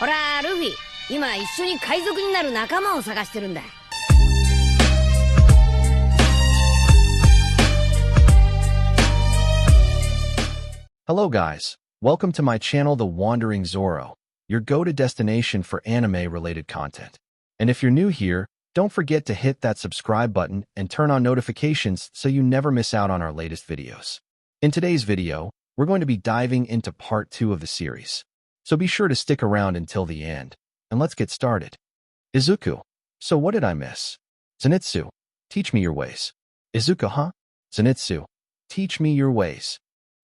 ほら、ルフィ、今一緒に海賊になる仲間を探してるんだ。Hello guys, welcome to my channel The Wandering Zoro, your go-to destination for anime-related content. And if you're new here, don't forget to hit that subscribe button and turn on notifications so you never miss out on our latest videos. In today's video, we're going to be diving into part 2 of the series. So be sure to stick around until the end, and let's get started. Izuku. So what did I miss? Zenitsu. Teach me your ways. Izuku, huh? Zenitsu. Teach me your ways.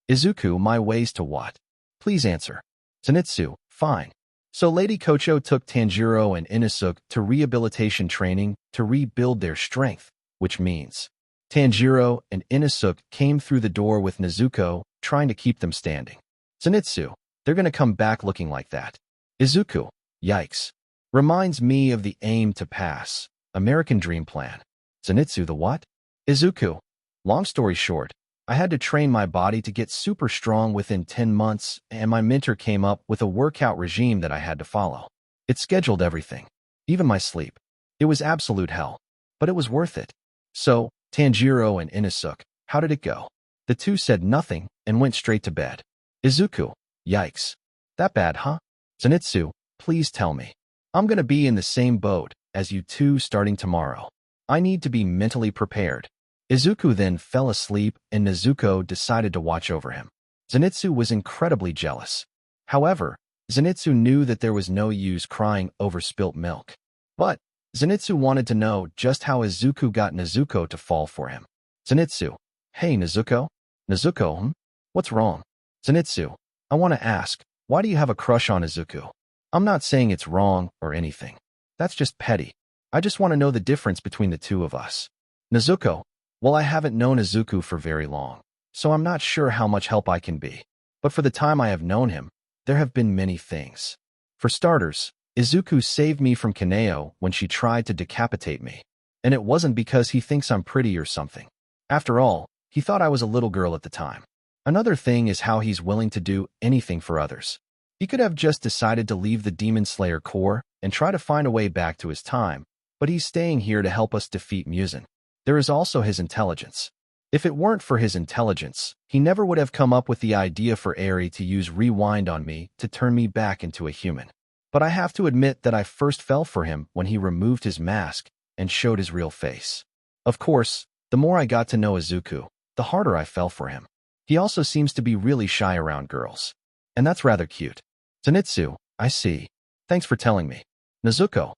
Izuku, my ways to what? Please answer. Zenitsu. Fine. So Lady Kocho took Tanjiro and Inosuke to rehabilitation training to rebuild their strength, which means Tanjiro and Inosuke came through the door with Nezuko, trying to keep them standing. Zenitsu. They're gonna come back looking like that. Izuku. Yikes. Reminds me of the aim to pass. American Dream Plan. Zenitsu the what? Izuku. Long story short, I had to train my body to get super strong within 10 months, and my mentor came up with a workout regime that I had to follow. It scheduled everything, even my sleep. It was absolute hell, but it was worth it. So, Tanjiro and Inosuke, how did it go? The two said nothing and went straight to bed. Izuku. Yikes. That bad, huh? Zenitsu, please tell me. I'm gonna be in the same boat as you two starting tomorrow. I need to be mentally prepared. Izuku then fell asleep and Nezuko decided to watch over him. Zenitsu was incredibly jealous. However, Zenitsu knew that there was no use crying over spilt milk. But Zenitsu wanted to know just how Izuku got Nezuko to fall for him. Zenitsu. Hey Nezuko? Nezuko, What's wrong? Zenitsu. I want to ask, why do you have a crush on Izuku? I'm not saying it's wrong or anything. That's just petty. I just want to know the difference between the two of us. Nezuko. Well, I haven't known Izuku for very long, so I'm not sure how much help I can be. But for the time I have known him, there have been many things. For starters, Izuku saved me from Kaneo when she tried to decapitate me. And it wasn't because he thinks I'm pretty or something. After all, he thought I was a little girl at the time. Another thing is how he's willing to do anything for others. He could have just decided to leave the Demon Slayer Corps and try to find a way back to his time, but he's staying here to help us defeat Muzan. There is also his intelligence. If it weren't for his intelligence, he never would have come up with the idea for Eri to use rewind on me to turn me back into a human. But I have to admit that I first fell for him when he removed his mask and showed his real face. Of course, the more I got to know Izuku, the harder I fell for him. He also seems to be really shy around girls. And that's rather cute. Zenitsu, I see. Thanks for telling me. Nezuko.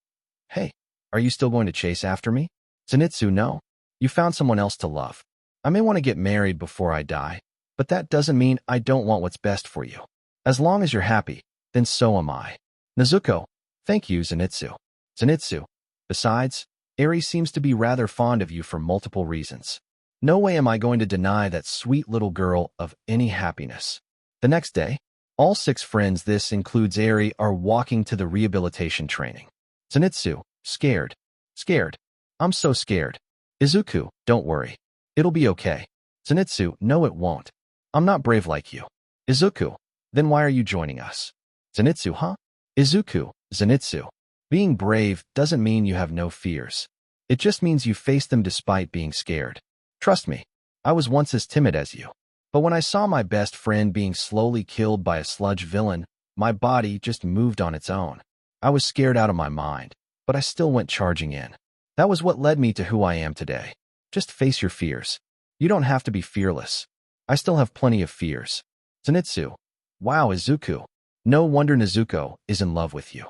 Hey, are you still going to chase after me? Zenitsu, no. You found someone else to love. I may want to get married before I die, but that doesn't mean I don't want what's best for you. As long as you're happy, then so am I. Nezuko. Thank you, Zenitsu. Zenitsu. Besides, Eri seems to be rather fond of you for multiple reasons. No way am I going to deny that sweet little girl of any happiness. The next day, all 6 friends, this includes Eri, are walking to the rehabilitation training. Zenitsu. Scared. Scared. I'm so scared. Izuku. Don't worry. It'll be okay. Zenitsu. No, it won't. I'm not brave like you. Izuku. Then why are you joining us? Zenitsu, huh? Izuku. Zenitsu. Being brave doesn't mean you have no fears. It just means you face them despite being scared. Trust me, I was once as timid as you. But when I saw my best friend being slowly killed by a sludge villain, my body just moved on its own. I was scared out of my mind, but I still went charging in. That was what led me to who I am today. Just face your fears. You don't have to be fearless. I still have plenty of fears. Zenitsu. Wow, Izuku. No wonder Nezuko is in love with you.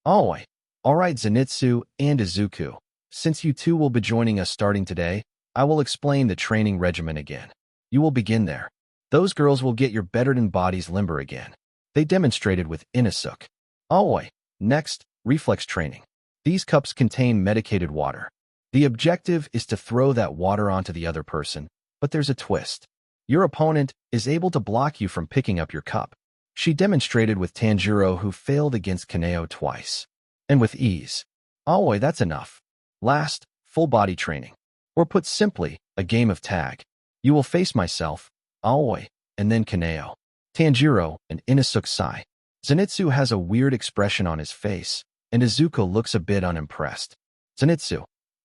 Oi. Alright, Zenitsu and Izuku. Since you two will be joining us starting today, I will explain the training regimen again. You will begin there. Those girls will get your better-than bodies limber again. They demonstrated with Inosuke. Oi. Next, reflex training. These cups contain medicated water. The objective is to throw that water onto the other person, but there's a twist. Your opponent is able to block you from picking up your cup. She demonstrated with Tanjiro, who failed against Kaneo twice. And with ease. Oi, that's enough. Last, full body training. Or put simply, a game of tag. You will face myself, Aoi, and then Kaneo, Tanjiro, and Inosuke Sai. Zenitsu has a weird expression on his face, and Izuku looks a bit unimpressed. Zenitsu.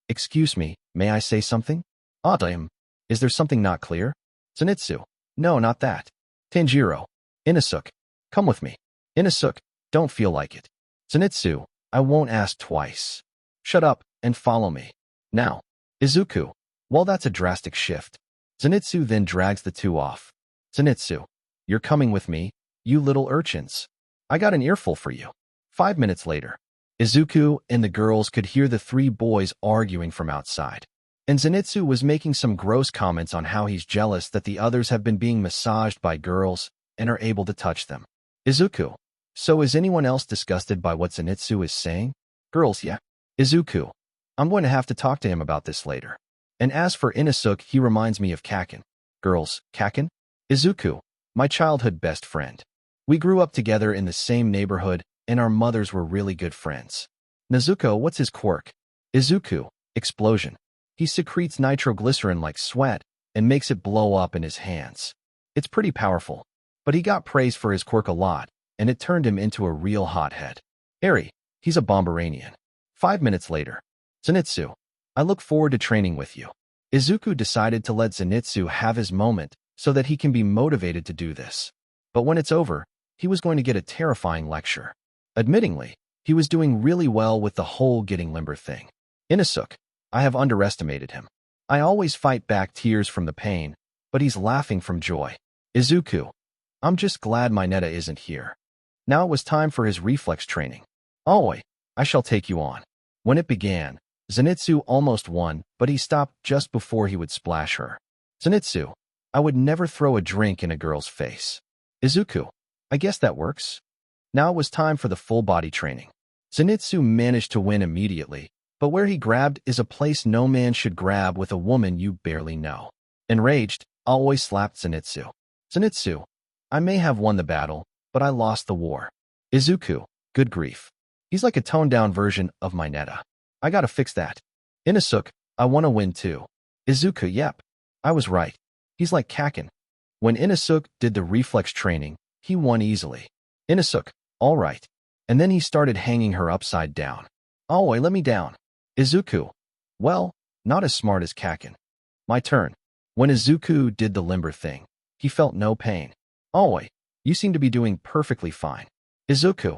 Excuse me, may I say something? Damn. Is there something not clear? Zenitsu. No, not that. Tanjiro. Inosuke. Come with me. Inosuke. Don't feel like it. Zenitsu. I won't ask twice. Shut up and follow me. Now. Izuku. Well, that's a drastic shift. Zenitsu then drags the two off. Zenitsu. You're coming with me, you little urchins. I got an earful for you. 5 minutes later. Izuku and the girls could hear the three boys arguing from outside. And Zenitsu was making some gross comments on how he's jealous that the others have been being massaged by girls and are able to touch them. Izuku. So is anyone else disgusted by what Zenitsu is saying? Girls, yeah. Izuku. I'm going to have to talk to him about this later. And as for Inosuke, he reminds me of Kaken. Girls, Kaken? Izuku. My childhood best friend. We grew up together in the same neighborhood, and our mothers were really good friends. Nezuko, what's his quirk? Izuku. Explosion. He secretes nitroglycerin like sweat and makes it blow up in his hands. It's pretty powerful, but he got praise for his quirk a lot, and it turned him into a real hothead. Eri. He's a Bomberanian. 5 minutes later. Zenitsu. I look forward to training with you. Izuku decided to let Zenitsu have his moment so that he can be motivated to do this. But when it's over, he was going to get a terrifying lecture. Admittingly, he was doing really well with the whole getting limber thing. Inosuke. I have underestimated him. I always fight back tears from the pain, but he's laughing from joy. Izuku. I'm just glad my Neta isn't here. Now it was time for his reflex training. Aoi. I shall take you on. When it began, Zenitsu almost won, but he stopped just before he would splash her. Zenitsu. I would never throw a drink in a girl's face. Izuku. I guess that works. Now it was time for the full-body training. Zenitsu managed to win immediately, but where he grabbed is a place no man should grab with a woman you barely know. Enraged, Aoi slapped Zenitsu. Zenitsu. I may have won the battle, but I lost the war. Izuku. Good grief. He's like a toned-down version of my Neta. I gotta fix that. Inosuke. I wanna win too. Izuku. Yep. I was right. He's like Kaken. When Inosuke did the reflex training, he won easily. Inosuke. All right. And then he started hanging her upside down. Aoi, let me down. Izuku. Well, not as smart as Kaken. My turn. When Izuku did the limber thing, he felt no pain. Aoi, you seem to be doing perfectly fine. Izuku.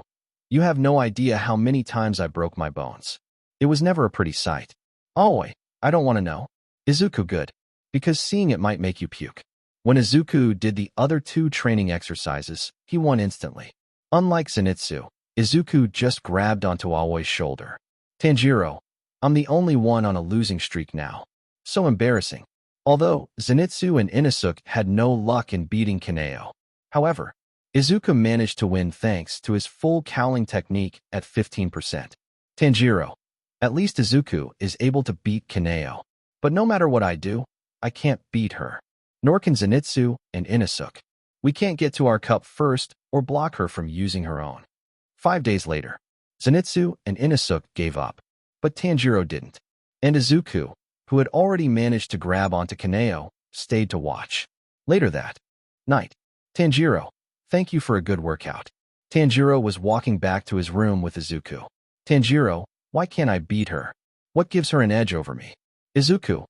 You have no idea how many times I broke my bones. It was never a pretty sight. Aoi, I don't want to know. Izuku. Good. Because seeing it might make you puke. When Izuku did the other two training exercises, he won instantly. Unlike Zenitsu, Izuku just grabbed onto Aoi's shoulder. Tanjiro. I'm the only one on a losing streak now. So embarrassing. Although, Zenitsu and Inosuke had no luck in beating Kaneo. However, Izuku managed to win thanks to his full cowling technique at 15%. Tanjiro. At least Izuku is able to beat Kaneo. But no matter what I do, I can't beat her. Nor can Zenitsu and Inosuke. We can't get to our cup first or block her from using her own. 5 days later, Zenitsu and Inosuke gave up. But Tanjiro didn't. And Izuku, who had already managed to grab onto Kaneo, stayed to watch. Later that night, Tanjiro. Thank you for a good workout. Tanjiro was walking back to his room with Izuku. Tanjiro. Why can't I beat her? What gives her an edge over me? Izuku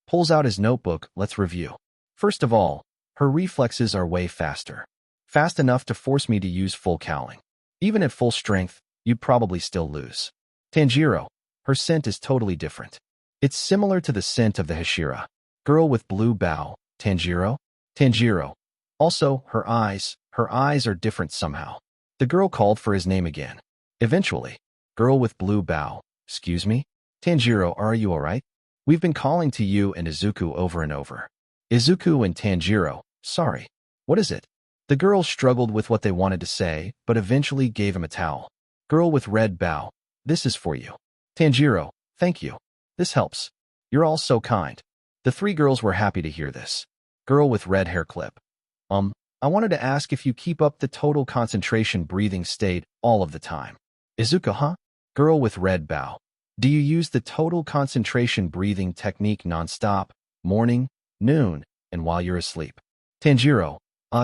pulls out his notebook. Let's review. First of all, her reflexes are way faster. Fast enough to force me to use full cowling. Even at full strength, you'd probably still lose. Tanjiro. Her scent is totally different. It's similar to the scent of the Hashira. Girl with blue bow. Tanjiro? Tanjiro. Also, her eyes are different somehow. The girl called for his name again. Eventually, girl with blue bow. Excuse me? Tanjiro, are you alright? We've been calling to you and Izuku over and over. Izuku and Tanjiro. Sorry. What is it? The girl struggled with what they wanted to say, but eventually gave him a towel. Girl with red bow. This is for you. Tanjiro. Thank you. This helps. You're all so kind. The three girls were happy to hear this. Girl with red hair clip. I wanted to ask if you keep up the total concentration breathing state all of the time. Izuku, huh? Girl with red bow. Do you use the total concentration breathing technique non-stop, morning, noon, and while you're asleep? Tanjiro.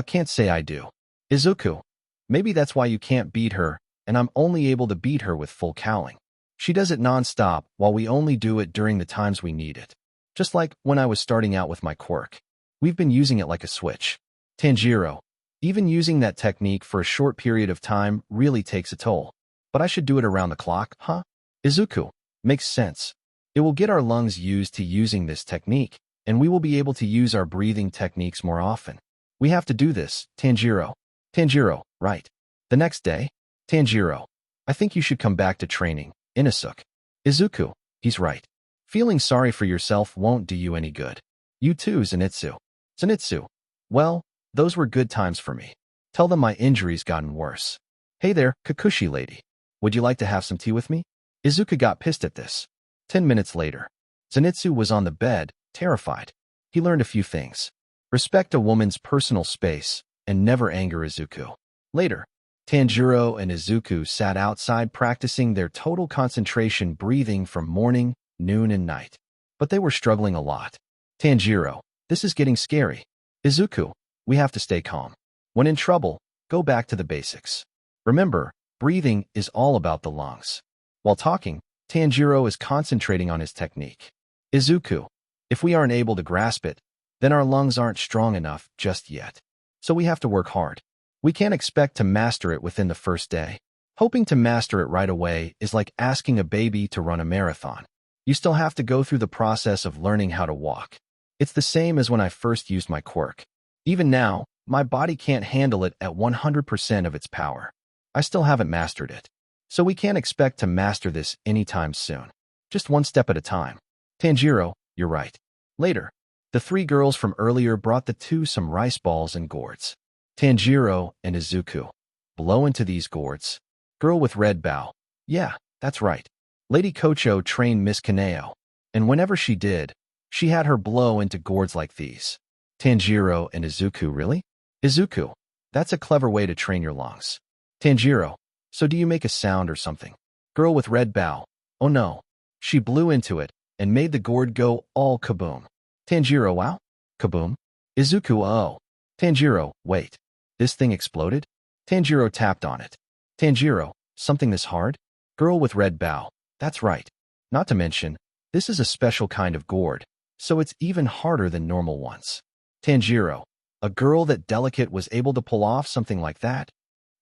Can't say I do. Izuku. Maybe that's why you can't beat her, and I'm only able to beat her with full cowling. She does it non-stop, while we only do it during the times we need it. Just like when I was starting out with my quirk. We've been using it like a switch. Tanjiro, even using that technique for a short period of time really takes a toll. But I should do it around the clock, huh? Izuku, makes sense. It will get our lungs used to using this technique, and we will be able to use our breathing techniques more often. We have to do this, Tanjiro. Tanjiro, right. The next day, Tanjiro, I think you should come back to training, Inosuke. Izuku, he's right. Feeling sorry for yourself won't do you any good. You too, Zenitsu. Zenitsu, well, those were good times for me. Tell them my injury's gotten worse. Hey there, Kikuchi lady. Would you like to have some tea with me? Izuku got pissed at this. 10 minutes later, Zenitsu was on the bed, terrified. He learned a few things. Respect a woman's personal space, and never anger Izuku. Later, Tanjiro and Izuku sat outside practicing their total concentration breathing from morning, noon, and night. But they were struggling a lot. Tanjiro, this is getting scary. Izuku, we have to stay calm. When in trouble, go back to the basics. Remember, breathing is all about the lungs. While talking, Tanjiro is concentrating on his technique. Izuku, if we aren't able to grasp it, then our lungs aren't strong enough just yet. So we have to work hard. We can't expect to master it within the first day. Hoping to master it right away is like asking a baby to run a marathon. You still have to go through the process of learning how to walk. It's the same as when I first used my quirk. Even now, my body can't handle it at 100% of its power. I still haven't mastered it. So we can't expect to master this anytime soon. Just one step at a time. Tanjiro, you're right. Later, the three girls from earlier brought the two some rice balls and gourds. Tanjiro and Izuku. Blow into these gourds. Girl with red bow. Yeah, that's right. Lady Kocho trained Miss Kaneo. And whenever she did, she had her blow into gourds like these. Tanjiro and Izuku, really? Izuku, that's a clever way to train your lungs. Tanjiro, so do you make a sound or something? Girl with red bow. Oh no. She blew into it and made the gourd go all kaboom. Tanjiro, wow? Kaboom? Izuku, oh. Tanjiro, wait. This thing exploded? Tanjiro tapped on it. Tanjiro, something this hard? Girl with red bow. That's right. Not to mention, this is a special kind of gourd, so it's even harder than normal ones. Tanjiro, a girl that delicate was able to pull off something like that?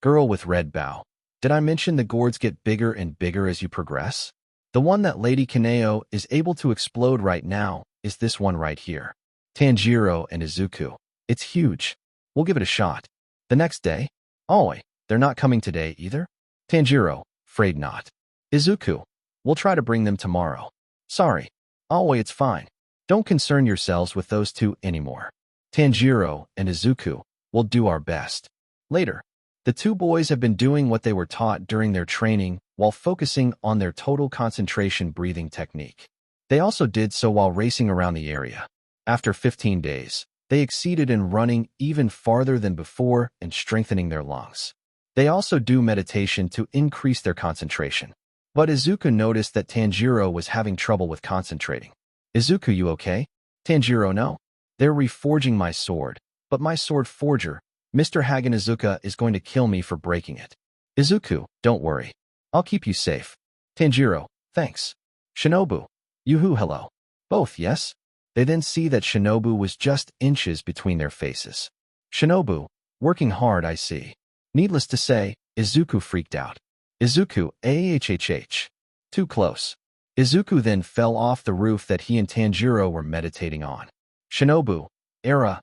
Girl with red bow. Did I mention the gourds get bigger and bigger as you progress? The one that Lady Kaneo is able to explode right now is this one right here. Tanjiro and Izuku. It's huge. We'll give it a shot. The next day? Aoi, they're not coming today either? Tanjiro, afraid not. Izuku, we'll try to bring them tomorrow. Sorry. Aoi, it's fine. Don't concern yourselves with those two anymore. Tanjiro and Izuku, we'll do our best. Later, the two boys have been doing what they were taught during their training while focusing on their total concentration breathing technique. They also did so while racing around the area. After 15 days, they exceeded in running even farther than before and strengthening their lungs. They also do meditation to increase their concentration. But Izuku noticed that Tanjiro was having trouble with concentrating. Izuku, you okay? Tanjiro, no. They're reforging my sword, but my sword forger, Mr. Haganazuka, is going to kill me for breaking it. Izuku, don't worry. I'll keep you safe. Tanjiro, thanks. Shinobu, Yoo-hoo, hello. Both, yes? They then see that Shinobu was just inches between their faces. Shinobu, working hard, I see. Needless to say, Izuku freaked out. Izuku, ahhh. Too close. Izuku then fell off the roof that he and Tanjiro were meditating on. Shinobu, era.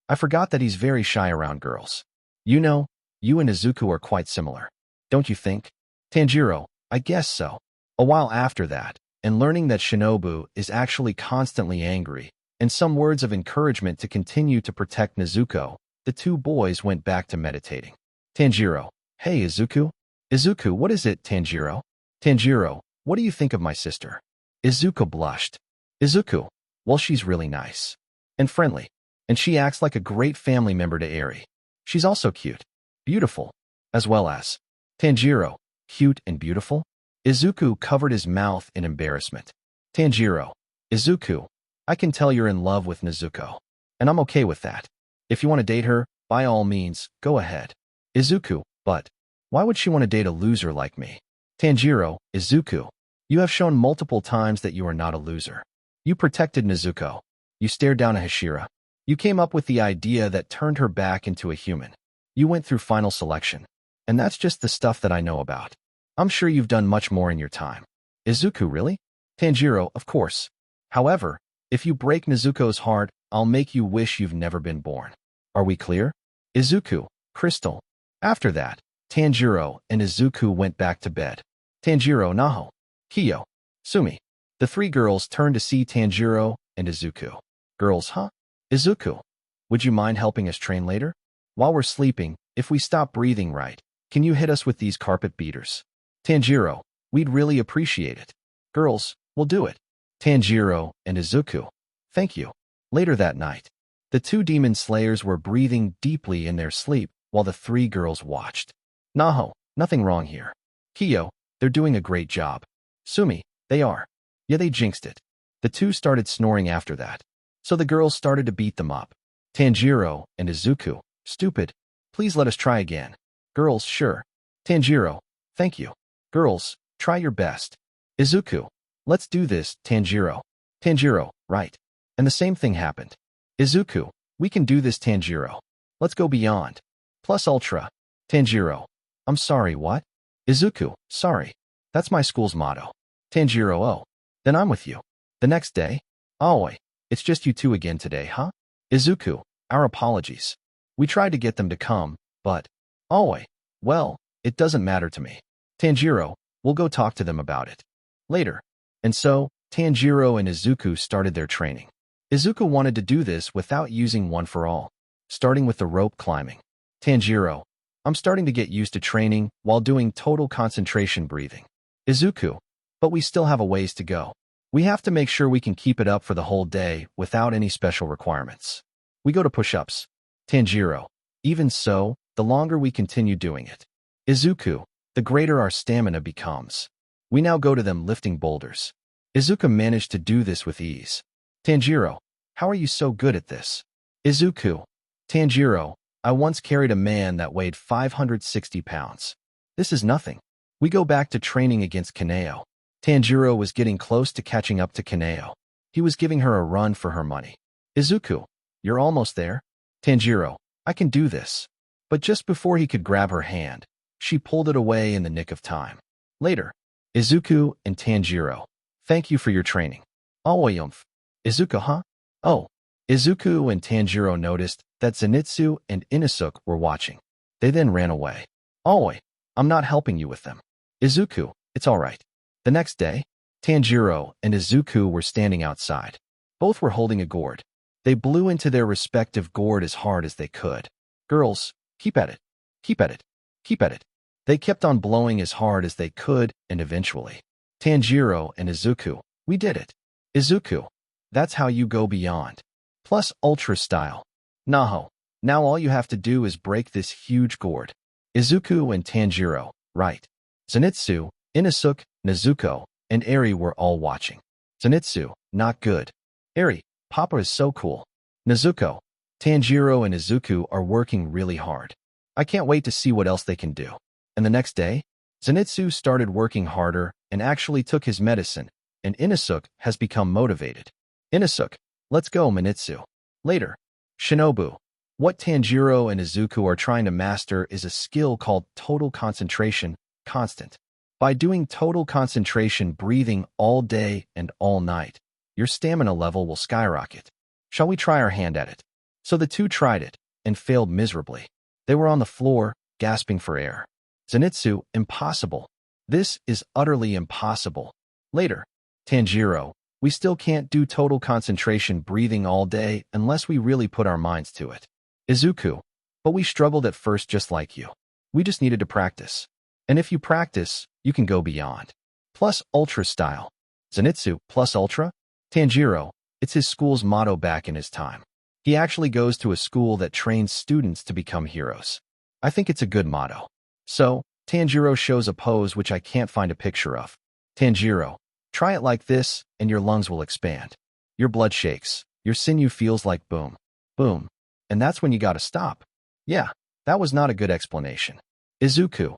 I forgot that he's very shy around girls. You know, you and Izuku are quite similar. Don't you think? Tanjiro, I guess so. A while after that, and learning that Shinobu is actually constantly angry, and some words of encouragement to continue to protect Nezuko, the two boys went back to meditating. Tanjiro, hey Izuku? Izuku, what is it, Tanjiro? Tanjiro, what do you think of my sister? Izuku blushed. Izuku, well, she's really nice. And friendly. And she acts like a great family member to Eri. She's also cute. Beautiful. As well as. Tanjiro, cute and beautiful? Izuku covered his mouth in embarrassment. Tanjiro, Izuku, I can tell you're in love with Nezuko. And I'm okay with that. If you want to date her, by all means, go ahead. Izuku, but why would she want to date a loser like me? Tanjiro, Izuku, you have shown multiple times that you are not a loser. You protected Nezuko. You stared down a Hashira. You came up with the idea that turned her back into a human. You went through final selection. And that's just the stuff that I know about. I'm sure you've done much more in your time. Izuku, really? Tanjiro, of course. However, if you break Nezuko's heart, I'll make you wish you've never been born. Are we clear? Izuku, Crystal. After that, Tanjiro and Izuku went back to bed. Tanjiro, Naho, Kiyo, Sumi. The three girls turned to see Tanjiro and Izuku. Girls, huh? Izuku, would you mind helping us train later? While we're sleeping, if we stop breathing right, can you hit us with these carpet beaters? Tanjiro, we'd really appreciate it. Girls, we'll do it. Tanjiro and Izuku, thank you. Later that night, the two demon slayers were breathing deeply in their sleep while the three girls watched. Naho, nothing wrong here. Kiyo, they're doing a great job. Sumi, they are. Yeah, they jinxed it. The two started snoring after that. So the girls started to beat them up. Tanjiro and Izuku, stupid. Please let us try again. Girls, sure. Tanjiro, thank you. Girls, try your best. Izuku, let's do this, Tanjiro. Tanjiro, right. And the same thing happened. Izuku, we can do this, Tanjiro. Let's go beyond. Plus ultra. Tanjiro, I'm sorry, what? Izuku, sorry. That's my school's motto. Tanjiro, oh. Then I'm with you. The next day, Aoi, it's just you two again today, huh? Izuku, our apologies. We tried to get them to come, but Aoi, well, it doesn't matter to me. Tanjiro, we'll go talk to them about it later. And so, Tanjiro and Izuku started their training. Izuku wanted to do this without using one for all, starting with the rope climbing. Tanjiro, I'm starting to get used to training while doing total concentration breathing. Izuku, but we still have a ways to go. We have to make sure we can keep it up for the whole day without any special requirements. We go to push-ups. Tanjiro, even so, the longer we continue doing it. Izuku, the greater our stamina becomes. We now go to them lifting boulders. Izuku managed to do this with ease. Tanjiro, how are you so good at this? Izuku, Tanjiro, I once carried a man that weighed 560 pounds. This is nothing. We go back to training against Kaneo. Tanjiro was getting close to catching up to Kaneo. He was giving her a run for her money. Izuku, you're almost there. Tanjiro, I can do this. But just before he could grab her hand, she pulled it away in the nick of time. Later, Izuku and Tanjiro, thank you for your training. Aoyumph. Izuku, huh? Oh. Izuku and Tanjiro noticed that Zenitsu and Inosuke were watching. They then ran away. Aoi, I'm not helping you with them. Izuku, it's all right. The next day, Tanjiro and Izuku were standing outside. Both were holding a gourd. They blew into their respective gourd as hard as they could. Girls, keep at it. Keep at it. Keep at it. They kept on blowing as hard as they could, and eventually, Tanjiro and Izuku, we did it. Izuku, that's how you go beyond. Plus ultra style. Naho, now all you have to do is break this huge gourd. Izuku and Tanjiro, right. Zenitsu, Inosuke, Nezuko, and Eri were all watching. Zenitsu, not good. Eri, Papa is so cool. Nezuko, Tanjiro and Izuku are working really hard. I can't wait to see what else they can do. And the next day, Zenitsu started working harder and actually took his medicine, and Inosuke has become motivated. Inosuke, let's go, Minitsu. Later, Shinobu, what Tanjiro and Izuku are trying to master is a skill called total concentration, constant. By doing total concentration breathing all day and all night, your stamina level will skyrocket. Shall we try our hand at it? So the two tried it, and failed miserably. They were on the floor, gasping for air. Zenitsu, impossible. This is utterly impossible. Later, Tanjiro, we still can't do total concentration breathing all day unless we really put our minds to it. Izuku, but we struggled at first just like you. We just needed to practice. And if you practice, you can go beyond. Plus ultra style. Zenitsu, plus ultra? Tanjiro, it's his school's motto back in his time. He actually goes to a school that trains students to become heroes. I think it's a good motto. So, Tanjiro shows a pose which I can't find a picture of. Tanjiro, try it like this, and your lungs will expand. Your blood shakes. Your sinew feels like boom, boom. And that's when you gotta stop. Yeah, That was not a good explanation. Izuku.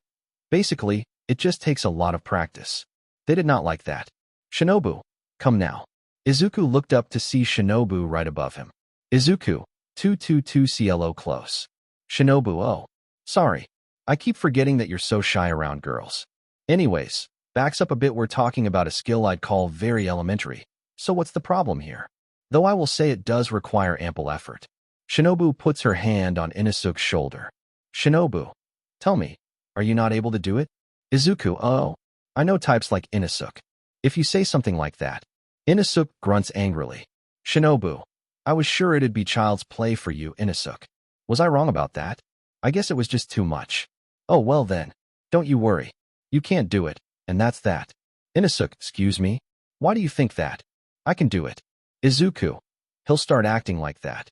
Basically, it just takes a lot of practice. They did not like that. Shinobu, come now. Izuku looked up to see Shinobu right above him. Izuku, 222 CLO close. Shinobu, oh. Sorry. I keep forgetting that you're so shy around girls. Anyways, backs up a bit, we're talking about a skill I'd call very elementary. So what's the problem here? Though I will say it does require ample effort. Shinobu puts her hand on Inosuke's shoulder. Shinobu, tell me, are you not able to do it? Izuku, oh. I know types like Inosuke. If you say something like that. Inosuke grunts angrily. Shinobu, I was sure it'd be child's play for you, Inosuke. Was I wrong about that? I guess it was just too much. Oh well then. Don't you worry. You can't do it, and that's that. Inosuke, excuse me? Why do you think that? I can do it. Izuku, he'll start acting like that.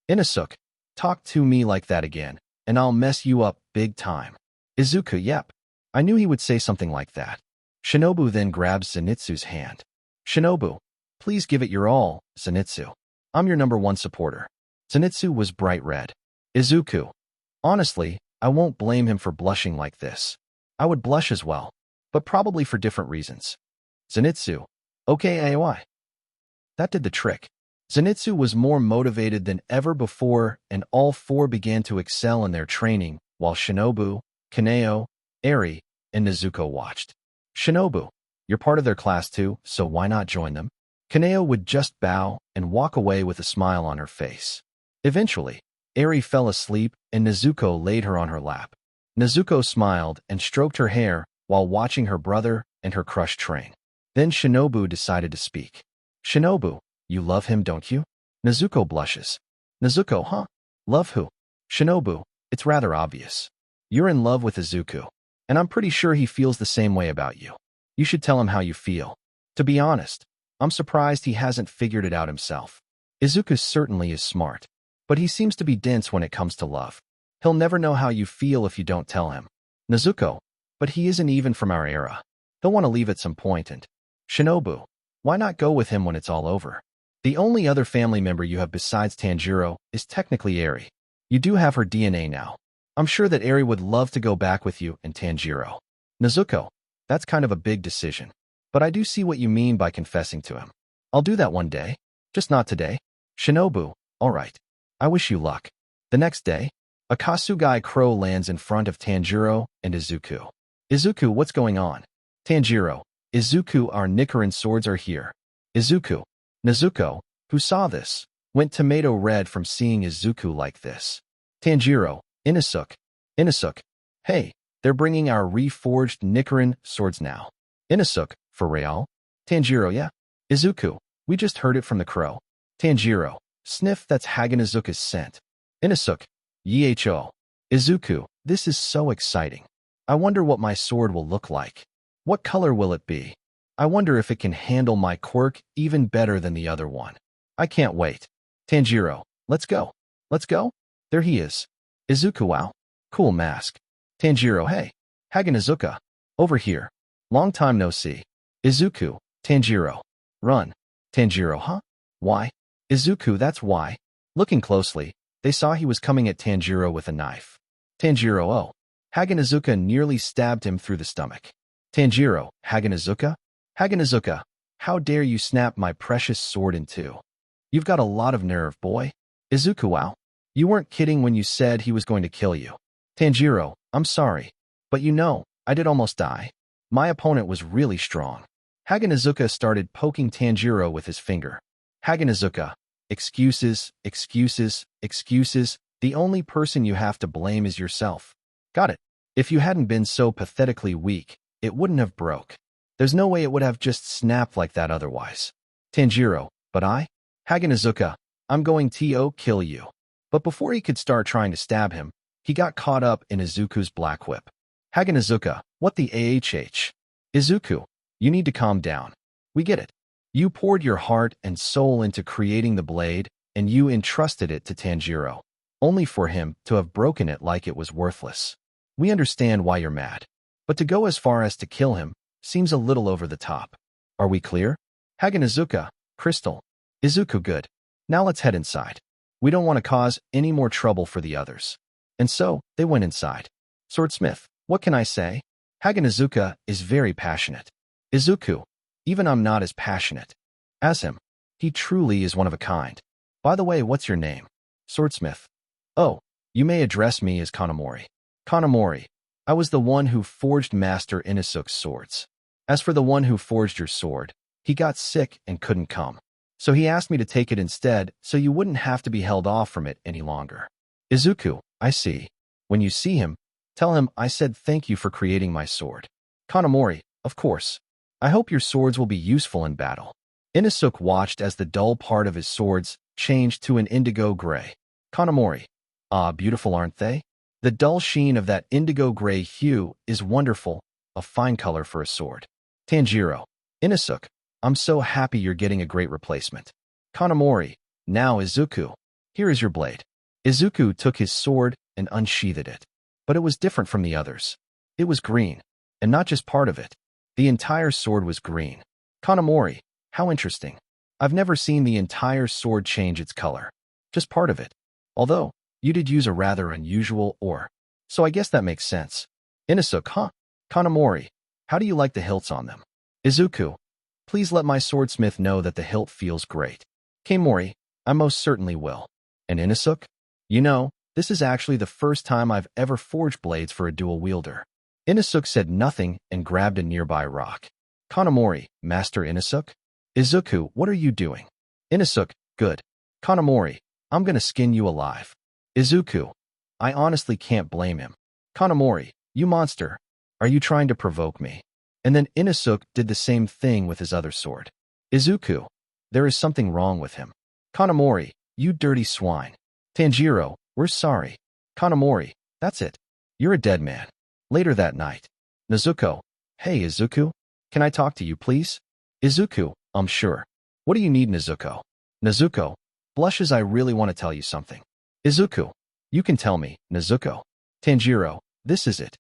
Inosuke, talk to me like that again, and I'll mess you up big time. Izuku, yep. I knew he would say something like that. Shinobu then grabs Zenitsu's hand. Shinobu, please give it your all, Zenitsu. I'm your #1 supporter. Zenitsu was bright red. Izuku, honestly, I won't blame him for blushing like this. I would blush as well, but probably for different reasons. Zenitsu, okay AOI. That did the trick. Zenitsu was more motivated than ever before, and all four began to excel in their training, while Shinobu, Kaneo, Eri, and Nezuko watched. Shinobu, you're part of their class too, so why not join them? Kaneo would just bow and walk away with a smile on her face. Eventually, Eri fell asleep and Nezuko laid her on her lap. Nezuko smiled and stroked her hair while watching her brother and her crush train. Then Shinobu decided to speak. Shinobu, you love him, don't you? Nezuko blushes. Nezuko, huh? Love who? Shinobu, it's rather obvious. You're in love with Izuku, and I'm pretty sure he feels the same way about you. You should tell him how you feel. To be honest, I'm surprised he hasn't figured it out himself. Izuku certainly is smart, but he seems to be dense when it comes to love. He'll never know how you feel if you don't tell him. Nezuko, but he isn't even from our era. He'll want to leave at some point and… Shinobu, why not go with him when it's all over? The only other family member you have besides Tanjiro is technically Eri. You do have her DNA now. I'm sure that Eri would love to go back with you and Tanjiro. Nezuko, that's kind of a big decision. But I do see what you mean by confessing to him. I'll do that one day. Just not today. Shinobu, alright. I wish you luck. The next day, a Kasugai crow lands in front of Tanjiro and Izuku. Izuku, what's going on? Tanjiro, Izuku, our Nichiren swords are here. Izuku, Nezuko, who saw this, went tomato red from seeing Izuku like this. Tanjiro, Inosuke, hey, they're bringing our reforged Nichiren swords now. Inosuke, for real? Tanjiro, yeah. Izuku, we just heard it from the crow. Tanjiro, sniff, that's Haganazuka's scent. Inosuke, Yeho. Izuku, this is so exciting. I wonder what my sword will look like. What color will it be? I wonder if it can handle my quirk even better than the other one. I can't wait. Tanjiro, let's go. Let's go? There he is. Izuku, wow. Cool mask. Tanjiro, hey. Haganazuka. Over here. Long time no see. Izuku, Tanjiro. Run. Tanjiro, huh? Why? Izuku, that's why. Looking closely, they saw he was coming at Tanjiro with a knife. Tanjiro, oh. Haganazuka nearly stabbed him through the stomach. Tanjiro, Haganazuka? Haganazuka, how dare you snap my precious sword in two? You've got a lot of nerve, boy. Izuku, wow. You weren't kidding when you said he was going to kill you. Tanjiro, I'm sorry. But you know, I did almost die. My opponent was really strong. Haganazuka started poking Tanjiro with his finger. Haganazuka, excuses, excuses, excuses. The only person you have to blame is yourself. Got it. If you hadn't been so pathetically weak, it wouldn't have broke. There's no way it would have just snapped like that otherwise. Tanjiro, but I? Haganazuka, I'm going to kill you. But before he could start trying to stab him, he got caught up in Izuku's black whip. Haganazuka, what the AHH? Izuku, you need to calm down. We get it. You poured your heart and soul into creating the blade, and you entrusted it to Tanjiro, only for him to have broken it like it was worthless. We understand why you're mad. But to go as far as to kill him seems a little over the top. Are we clear? Haganazuka, Crystal. Izuku, good. Now let's head inside. We don't want to cause any more trouble for the others. And so, they went inside. Swordsmith, what can I say? Haganazuka is very passionate. Izuku, even I'm not as passionate as him. He truly is one of a kind. By the way, what's your name? Swordsmith. Oh, you may address me as Kanamori. Kanamori, I was the one who forged Master Inosuke's swords. As for the one who forged your sword, he got sick and couldn't come. So he asked me to take it instead so you wouldn't have to be held off from it any longer. Izuku, I see. When you see him, tell him I said thank you for creating my sword. Kanamori, of course. I hope your swords will be useful in battle. Inosuke watched as the dull part of his swords changed to an indigo gray. Kanamori, ah, beautiful aren't they? The dull sheen of that indigo gray hue is wonderful, a fine color for a sword. Tanjiro, Inosuke, I'm so happy you're getting a great replacement. Kanamori, now Izuku, here is your blade. Izuku took his sword and unsheathed it. But it was different from the others. It was green, and not just part of it. The entire sword was green. Kanamori, how interesting. I've never seen the entire sword change its color. Just part of it. Although, you did use a rather unusual ore. So I guess that makes sense. Inosuke, huh? Kanamori, how do you like the hilts on them? Izuku, please let my swordsmith know that the hilt feels great. Kanamori, I most certainly will. And Inosuke? You know, this is actually the first time I've ever forged blades for a dual wielder. Inosuke said nothing and grabbed a nearby rock. Kanamori, Master Inosuke? Izuku, what are you doing? Inosuke, good. Kanamori, I'm gonna skin you alive. Izuku, I honestly can't blame him. Kanamori, you monster. Are you trying to provoke me? And then Inosuke did the same thing with his other sword. Izuku, there is something wrong with him. Kanamori, you dirty swine. Tanjiro, we're sorry. Kanamori, that's it. You're a dead man. Later that night. Nezuko, hey Izuku, can I talk to you please? Izuku, sure. What do you need, Nezuko? Nezuko, blushes, I really want to tell you something. Izuku, you can tell me, Nezuko. Tanjiro, this is it.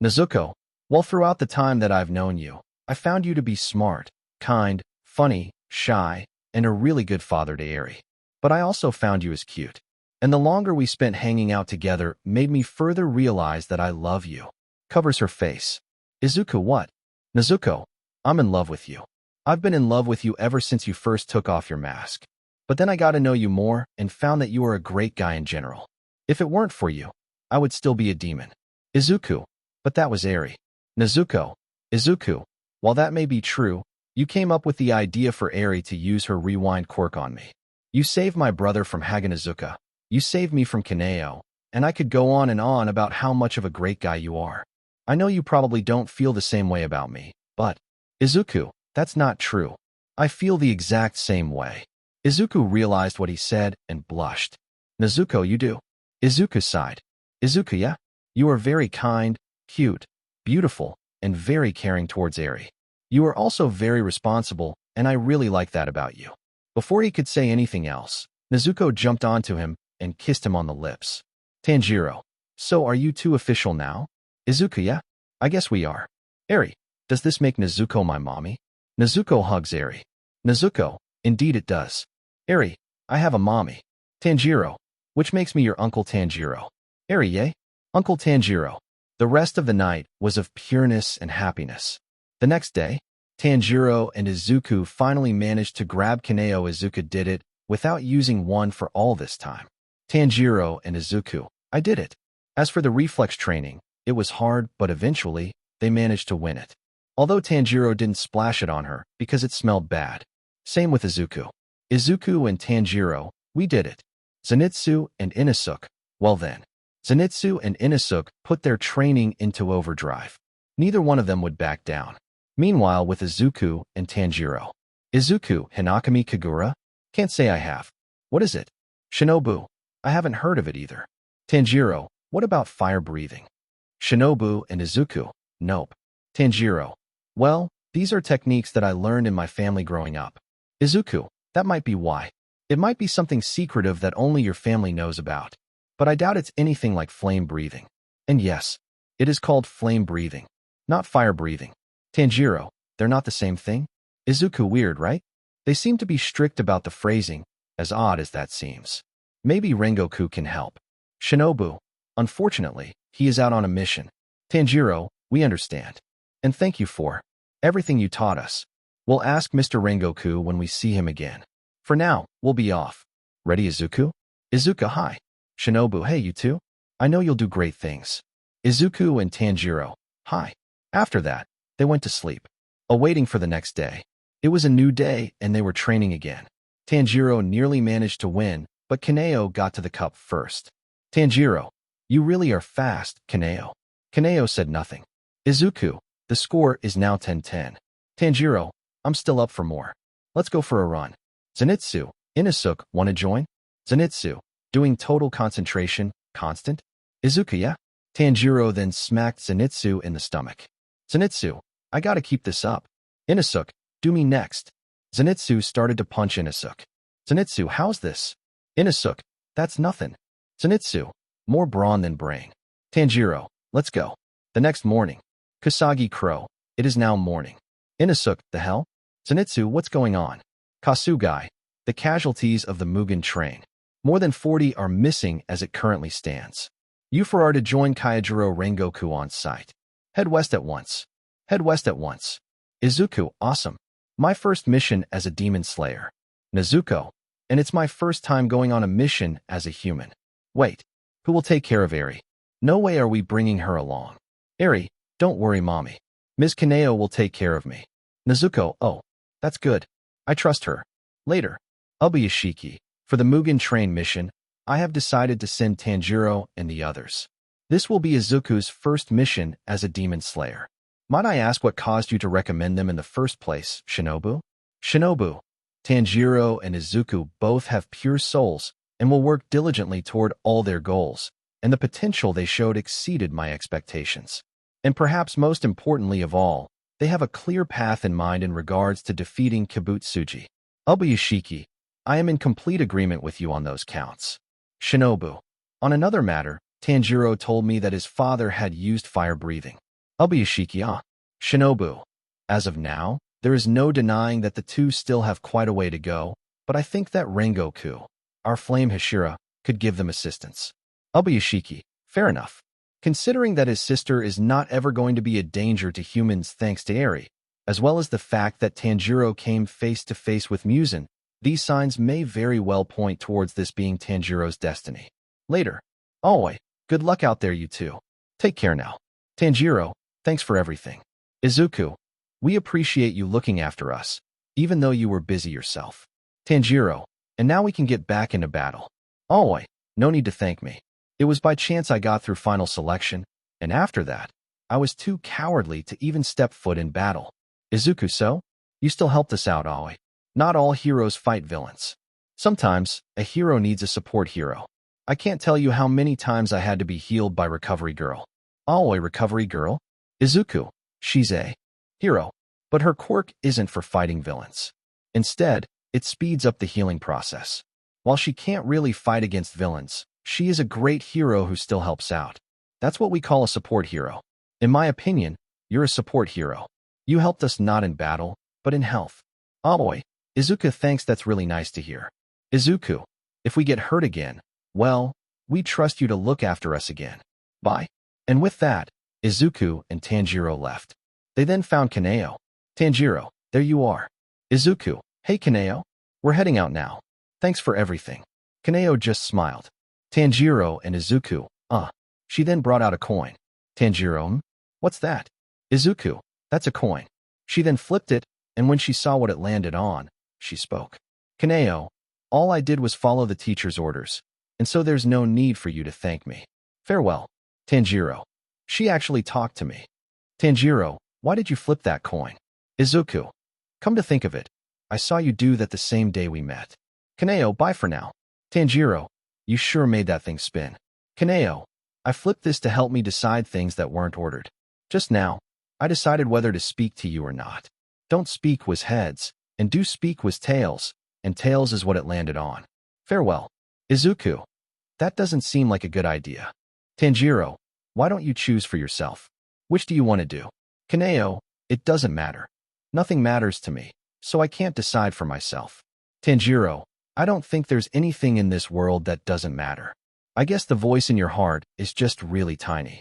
Nezuko, well, throughout the time that I've known you, I found you to be smart, kind, funny, shy, and a really good father to Eri. But I also found you as cute. And the longer we spent hanging out together made me further realize that I love you. Covers her face. Izuku, what? Nezuko, I'm in love with you. I've been in love with you ever since you first took off your mask. But then I got to know you more and found that you are a great guy in general. If it weren't for you, I would still be a demon. Izuku, but that was Eri. Nezuko, Izuku, while that may be true, you came up with the idea for Eri to use her rewind quirk on me. You saved my brother from Haganazuka. You saved me from Kaneo, and I could go on and on about how much of a great guy you are. I know you probably don't feel the same way about me, but Izuku, that's not true. I feel the exact same way. Izuku realized what he said and blushed. Nezuko, you do. Izuku sighed. Izuku, yeah? You are very kind, cute, beautiful, and very caring towards Eri. You are also very responsible, and I really like that about you. Before he could say anything else, Nezuko jumped onto him and kissed him on the lips. Tanjiro, so are you two official now? Izuku, yeah? I guess we are. Eri, does this make Nezuko my mommy? Nezuko hugs Eri. Nezuko, indeed it does. Eri, I have a mommy. Tanjiro, which makes me your Uncle Tanjiro. Eri, yay? Uncle Tanjiro. The rest of the night was of pureness and happiness. The next day, Tanjiro and Izuku finally managed to grab Kaneo. Izuku did it without using one for all this time. Tanjiro and Izuku, I did it. As for the reflex training, it was hard, but eventually, they managed to win it. Although Tanjiro didn't splash it on her because it smelled bad. Same with Izuku. Izuku and Tanjiro, we did it. Zenitsu and Inosuke, well then. Zenitsu and Inosuke put their training into overdrive. Neither one of them would back down. Meanwhile, with Izuku and Tanjiro. Izuku, Hinakami Kagura? Can't say I have. What is it? Shinobu. I haven't heard of it either. Tanjiro, what about fire breathing? Shinobu and Izuku, nope. Tanjiro, well, these are techniques that I learned in my family growing up. Izuku, that might be why. It might be something secretive that only your family knows about. But I doubt it's anything like flame breathing. And yes, it is called flame breathing, not fire breathing. Tanjiro, they're not the same thing? Izuku, weird, right? They seem to be strict about the phrasing, as odd as that seems. Maybe Rengoku can help. Shinobu, Unfortunately, he is out on a mission. Tanjiro, we understand. And thank you for everything you taught us. We'll ask Mr. Rengoku when we see him again. For now, we'll be off. Ready, Izuku? Izuku, hi. Shinobu, hey, you two? I know you'll do great things. Izuku and Tanjiro, hi. After that, they went to sleep, awaiting for the next day. It was a new day, and they were training again. Tanjiro nearly managed to win, but Kaneo got to the cup first. Tanjiro, you really are fast, Kaneo. Kaneo said nothing. Izuku, the score is now 10-10. Tanjiro, I'm still up for more. Let's go for a run. Zenitsu, Inosuke, wanna join? Zenitsu, doing total concentration, constant? Izuku, yeah? Tanjiro then smacked Zenitsu in the stomach. Zenitsu, I gotta keep this up. Inosuke, do me next. Zenitsu started to punch Inosuke. Zenitsu, how's this? Inosuke, that's nothing. Zenitsu, more brawn than brain. Tanjiro, let's go. The next morning. Kusagi Crow, it is now morning. Inosuke, the hell? Zenitsu, what's going on? Kasugai, the casualties of the Mugen train. More than 40 are missing as it currently stands. You four are to join Kyojuro Rengoku on site. Head west at once. Head west at once. Izuku, awesome. My first mission as a demon slayer. Nezuko, and it's my first time going on a mission as a human. Wait, who will take care of Eri? No way are we bringing her along. Eri, don't worry, mommy. Ms. Kaneo will take care of me. Nezuko, oh, that's good. I trust her. Later. Ubuyashiki, for the Mugen train mission, I have decided to send Tanjiro and the others. This will be Izuku's first mission as a demon slayer. Might I ask what caused you to recommend them in the first place, Shinobu? Shinobu, Tanjiro and Izuku both have pure souls and will work diligently toward all their goals, and the potential they showed exceeded my expectations. And perhaps most importantly of all, they have a clear path in mind in regards to defeating Kibutsuji. Ubuyashiki, I am in complete agreement with you on those counts. Shinobu, on another matter, Tanjiro told me that his father had used fire breathing. Ubuyashiki, Shinobu, as of now, there is no denying that the two still have quite a way to go, but I think that Rengoku, our flame Hashira, could give them assistance. Ubuyashiki, fair enough. Considering that his sister is not ever going to be a danger to humans thanks to Eri, as well as the fact that Tanjiro came face to face with Muzan, these signs may very well point towards this being Tanjiro's destiny. Later. Always, good luck out there, you two. Take care now. Tanjiro, thanks for everything. Izuku, we appreciate you looking after us, even though you were busy yourself. Tanjiro, and now we can get back into battle. Always, no need to thank me. It was by chance I got through final selection, and after that, I was too cowardly to even step foot in battle. Izuku, so? You still helped us out, Aoi. Not all heroes fight villains. Sometimes, a hero needs a support hero. I can't tell you how many times I had to be healed by Recovery Girl. Aoi, Recovery Girl? Izuku, she's a hero, but her quirk isn't for fighting villains. Instead, it speeds up the healing process. While she can't really fight against villains, she is a great hero who still helps out. That's what we call a support hero. In my opinion, you're a support hero. You helped us not in battle, but in health. Aoi, Izuku, thanks, that's really nice to hear. Izuku, if we get hurt again, well, we trust you to look after us again. Bye. And with that, Izuku and Tanjiro left. They then found Kaneo. Tanjiro, there you are. Izuku, hey Kaneo, we're heading out now. Thanks for everything. Kaneo just smiled. Tanjiro and Izuku, She then brought out a coin. Tanjiro, what's that? Izuku, that's a coin. She then flipped it, and when she saw what it landed on, she spoke. Kaneo, all I did was follow the teacher's orders, and so there's no need for you to thank me. Farewell. Tanjiro, she actually talked to me. Tanjiro, why did you flip that coin? Izuku, come to think of it, I saw you do that the same day we met. Kaneo, bye for now. Tanjiro, you sure made that thing spin. Kaneo, I flipped this to help me decide things that weren't ordered. Just now, I decided whether to speak to you or not. Don't speak was heads, and do speak was tails, and tails is what it landed on. Farewell. Izuku, that doesn't seem like a good idea. Tanjiro, why don't you choose for yourself? Which do you want to do? Kaneo, it doesn't matter. Nothing matters to me, so I can't decide for myself. Tanjiro, I don't think there's anything in this world that doesn't matter. I guess the voice in your heart is just really tiny.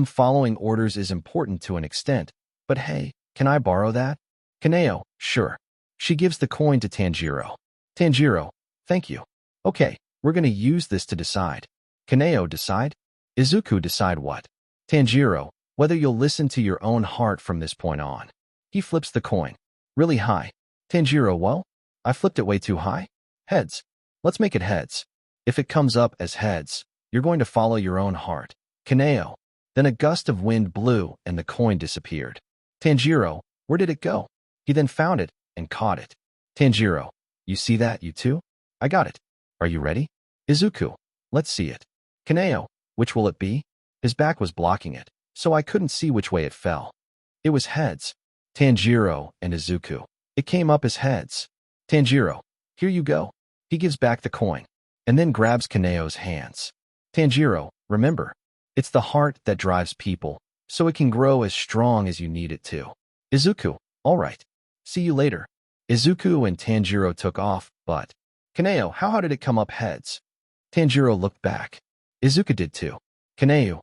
Following orders is important to an extent, but hey, can I borrow that? Kaneo, sure. She gives the coin to Tanjiro. Tanjiro, thank you. Okay, we're gonna use this to decide. Kaneo, decide? Izuku, decide what? Tanjiro, whether you'll listen to your own heart from this point on. He flips the coin. Really high. Tanjiro, well, I flipped it way too high? Heads. Let's make it heads. If it comes up as heads, you're going to follow your own heart. Kaneo. Then a gust of wind blew and the coin disappeared. Tanjiro, where did it go? He then found it and caught it. Tanjiro, you see that, you too? I got it. Are you ready? Izuku, let's see it. Kaneo, which will it be? His back was blocking it, so I couldn't see which way it fell. It was heads. Tanjiro and Izuku. It came up as heads. Tanjiro, here you go. He gives back the coin, and then grabs Kaneo's hands. Tanjiro, remember, it's the heart that drives people, so it can grow as strong as you need it to. Izuku, all right. See you later. Izuku and Tanjiro took off, but Kaneo, how did it come up heads? Tanjiro looked back. Izuku did too. Kaneo,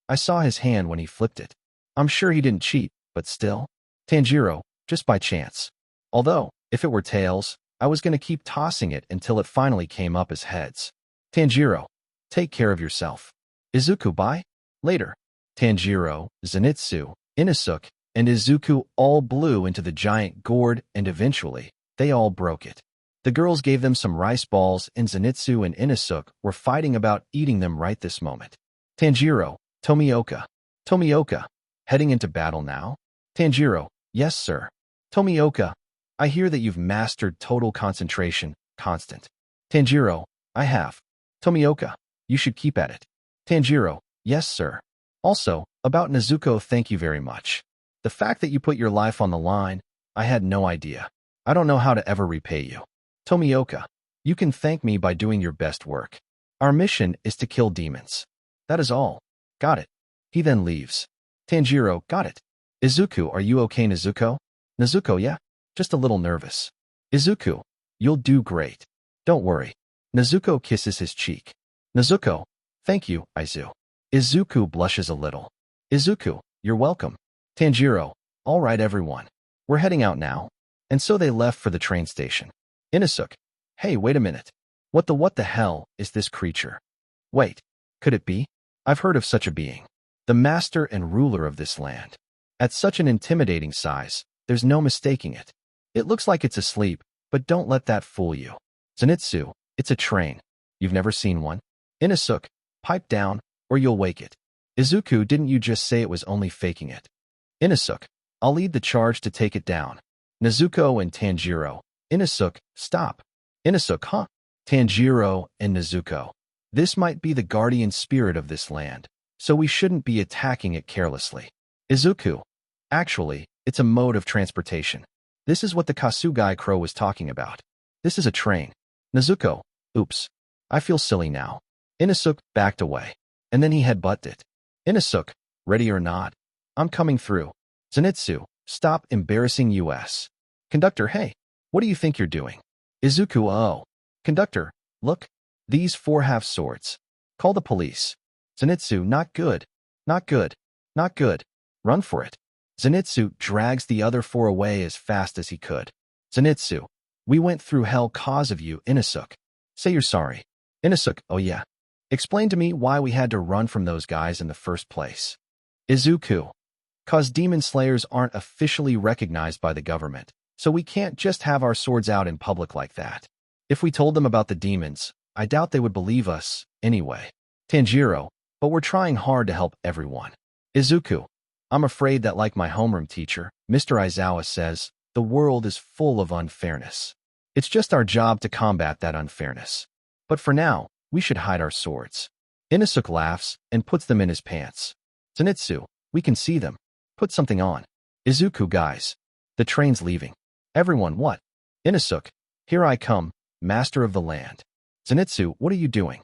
I saw his hand when he flipped it. I'm sure he didn't cheat, but still. Tanjiro, just by chance. Although, if it were tails, I was going to keep tossing it until it finally came up as heads. Tanjiro, take care of yourself. Izuku, bye. Later. Tanjiro, Zenitsu, Inosuke, and Izuku all blew into the giant gourd, and eventually, they all broke it. The girls gave them some rice balls, and Zenitsu and Inosuke were fighting about eating them right this moment. Tanjiro, Tomioka. Tomioka, heading into battle now? Tanjiro, yes sir. Tomioka, I hear that you've mastered total concentration, constant. Tanjiro, I have. Tomioka, you should keep at it. Tanjiro, yes sir. Also, about Nezuko, thank you very much. The fact that you put your life on the line, I had no idea. I don't know how to ever repay you. Tomioka, you can thank me by doing your best work. Our mission is to kill demons. That is all. Got it. He then leaves. Tanjiro, got it. Izuku, are you okay, Nezuko? Nezuko, yeah. Just a little nervous. Izuku, you'll do great. Don't worry. Nezuko kisses his cheek. Nezuko, thank you, Izu. Izuku blushes a little. Izuku, you're welcome. Tanjiro, all right everyone. We're heading out now. And so they left for the train station. Inosuke, hey, wait a minute. What the hell is this creature? Wait, could it be? I've heard of such a being. The master and ruler of this land. At such an intimidating size, there's no mistaking it. It looks like it's asleep, but don't let that fool you. Zenitsu, it's a train. You've never seen one? Inosuke, pipe down, or you'll wake it. Izuku, didn't you just say it was only faking it? Inosuke, I'll lead the charge to take it down. Nezuko and Tanjiro. Inosuke, stop. Inosuke, huh? Tanjiro and Nezuko. This might be the guardian spirit of this land, so we shouldn't be attacking it carelessly. Izuku, actually, it's a mode of transportation. This is what the Kasugai Crow was talking about. This is a train. Nezuko, oops. I feel silly now. Inosuke backed away, and then he headbutted it. Inosuke, ready or not? I'm coming through. Zenitsu, stop embarrassing us. Conductor, hey, what do you think you're doing? Izuku, oh. Conductor, look. These 4 have swords. Call the police. Zenitsu, not good. Not good. Not good. Run for it. Zenitsu drags the other 4 away as fast as he could. Zenitsu, we went through hell cause of you, Inosuke. Say you're sorry. Inosuke, oh yeah. Explain to me why we had to run from those guys in the first place. Izuku, cause demon slayers aren't officially recognized by the government, so we can't just have our swords out in public like that. If we told them about the demons, I doubt they would believe us, anyway. Tanjiro, but we're trying hard to help everyone. Izuku, I'm afraid that like my homeroom teacher, Mr. Aizawa says, the world is full of unfairness. It's just our job to combat that unfairness. But for now, we should hide our swords. Inosuke laughs and puts them in his pants. Zenitsu, we can see them. Put something on. Izuku, guys. The train's leaving. Everyone, what? Inosuke, here I come, master of the land. Zenitsu, what are you doing?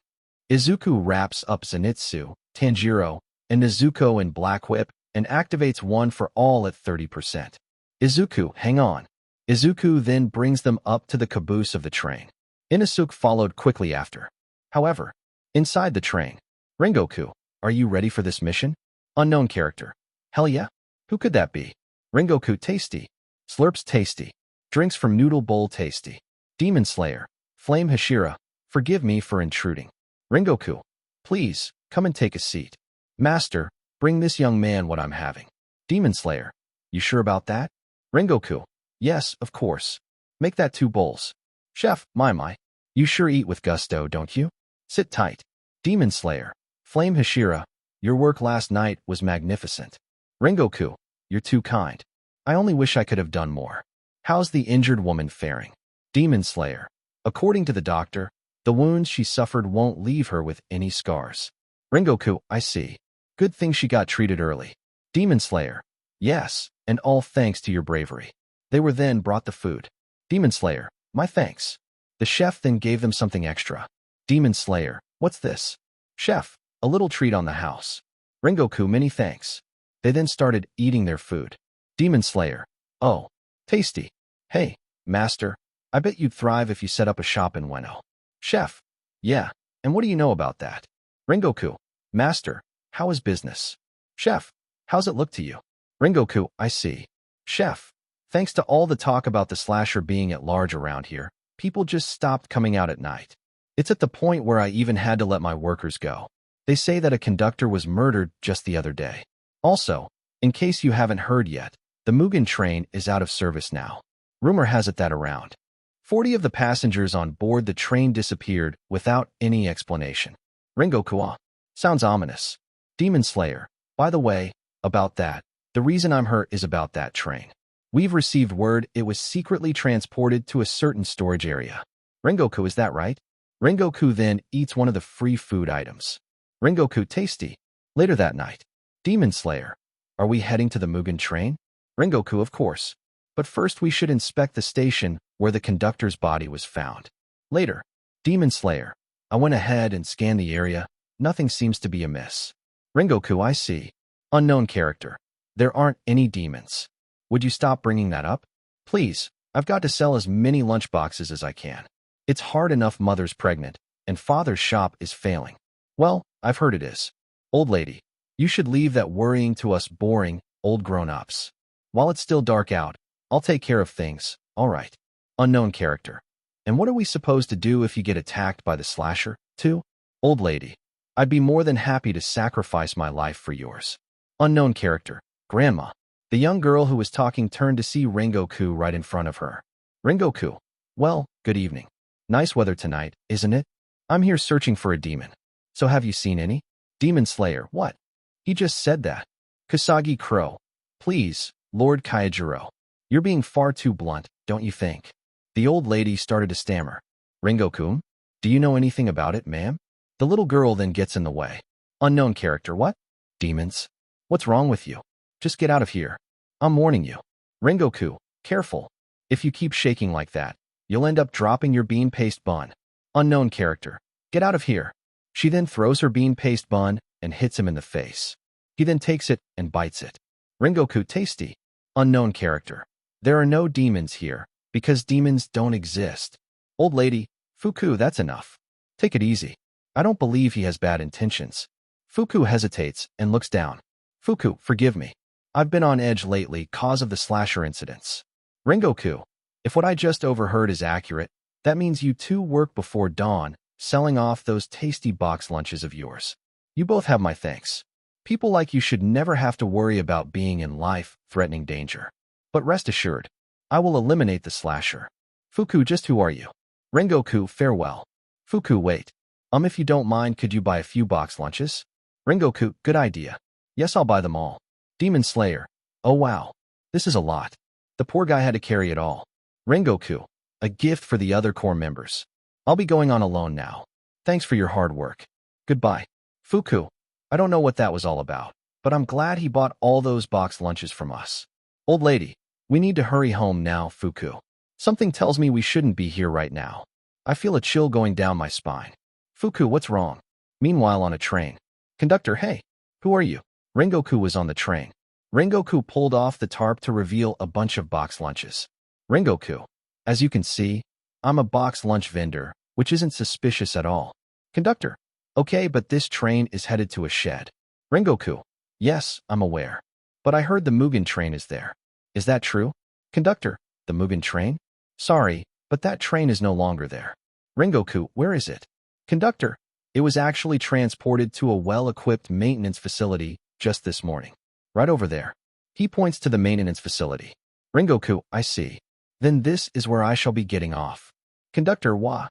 Izuku wraps up Zenitsu, Tanjiro, and Nezuko in Black Whip and activates one for all at 30%. Izuku, hang on. Izuku then brings them up to the caboose of the train. Inosuke followed quickly after. However, Inside the train. Rengoku, are you ready for this mission? Unknown character. Hell yeah. Who could that be? Rengoku tasty. Slurps tasty. Drinks from noodle bowl tasty. Demon Slayer. Flame Hashira. Forgive me for intruding. Rengoku. Please, come and take a seat. Master, bring this young man what I'm having. Demon Slayer. You sure about that? Rengoku. Yes, of course. Make that 2 bowls. Chef, my. You sure eat with gusto, don't you? Sit tight. Demon Slayer. Flame Hashira. Your work last night was magnificent. Rengoku. You're too kind. I only wish I could have done more. How's the injured woman faring? Demon Slayer. According to the doctor, the wounds she suffered won't leave her with any scars. Rengoku, I see. Good thing she got treated early. Demon Slayer. Yes, and all thanks to your bravery. They were then brought the food. Demon Slayer. My thanks. The chef then gave them something extra. Demon Slayer. What's this? Chef. A little treat on the house. Rengoku, many thanks. They then started eating their food. Demon Slayer. Oh, tasty. Hey, master, I bet you'd thrive if you set up a shop in Ueno. Chef. Yeah, and what do you know about that? Rengoku. Master, how is business? Chef. How's it look to you? Rengoku. I see. Chef. Thanks to all the talk about the slasher being at large around here, people just stopped coming out at night. It's at the point where I even had to let my workers go. They say that a conductor was murdered just the other day. Also, in case you haven't heard yet, the Mugen train is out of service now. Rumor has it that around 40 of the passengers on board the train disappeared without any explanation. Rengoku. Sounds ominous. Demon Slayer. By the way, about that, the reason I'm hurt is about that train. We've received word it was secretly transported to a certain storage area. Rengoku, is that right? Rengoku then eats one of the free food items. Rengoku, tasty. Later that night. Demon Slayer. Are we heading to the Mugen train? Rengoku, of course. But first we should inspect the station where the conductor's body was found. Later. Demon Slayer. I went ahead and scanned the area. Nothing seems to be amiss. Rengoku, I see. Unknown character. There aren't any demons. Would you stop bringing that up? Please, I've got to sell as many lunchboxes as I can. It's hard enough mother's pregnant, and father's shop is failing. Well, I've heard it is. Old lady, you should leave that worrying to us boring, old grown-ups. While it's still dark out, I'll take care of things, all right. Unknown character. And what are we supposed to do if you get attacked by the slasher, too? Old lady, I'd be more than happy to sacrifice my life for yours. Unknown character. Grandma. The young girl who was talking turned to see Rengoku right in front of her. Rengoku. Well, good evening. Nice weather tonight, isn't it? I'm here searching for a demon. So have you seen any? Demon Slayer. What? He just said that. Kasagi Crow. Please, Lord Kaijiro. You're being far too blunt, don't you think? The old lady started to stammer. Rengoku? Do you know anything about it, ma'am? The little girl then gets in the way. Unknown character. What? Demons? What's wrong with you? Just get out of here. I'm warning you. Rengoku, careful. If you keep shaking like that, you'll end up dropping your bean paste bun. Unknown character. Get out of here. She then throws her bean paste bun and hits him in the face. He then takes it and bites it. Rengoku, tasty. Unknown character. There are no demons here, because demons don't exist. Old lady, Fuku, that's enough. Take it easy. I don't believe he has bad intentions. Fuku hesitates and looks down. Fuku, forgive me. I've been on edge lately cause of the slasher incidents. Rengoku, if what I just overheard is accurate, that means you two work before dawn, selling off those tasty box lunches of yours. You both have my thanks. People like you should never have to worry about being in life-threatening danger. But rest assured, I will eliminate the slasher. Fuku, just who are you? Rengoku, farewell. Fuku, wait. If you don't mind, could you buy a few box lunches? Rengoku, good idea. Yes, I'll buy them all. Demon Slayer. Oh wow. This is a lot. The poor guy had to carry it all. Rengoku. A gift for the other core members. I'll be going on alone now. Thanks for your hard work. Goodbye. Fuku. I don't know what that was all about, but I'm glad he bought all those box lunches from us. Old lady. We need to hurry home now, Fuku. Something tells me we shouldn't be here right now. I feel a chill going down my spine. Fuku, what's wrong? Meanwhile, on a train. Conductor, hey. Who are you? Rengoku was on the train. Rengoku pulled off the tarp to reveal a bunch of box lunches. Rengoku. As you can see, I'm a box lunch vendor, which isn't suspicious at all. Conductor. Okay, but this train is headed to a shed. Rengoku. Yes, I'm aware. But I heard the Mugen train is there. Is that true? Conductor, the Mugen train? Sorry, but that train is no longer there. Rengoku, where is it? Conductor, it was actually transported to a well-equipped maintenance facility just this morning. Right over there. He points to the maintenance facility. Rengoku, I see. Then this is where I shall be getting off. Conductor, wah.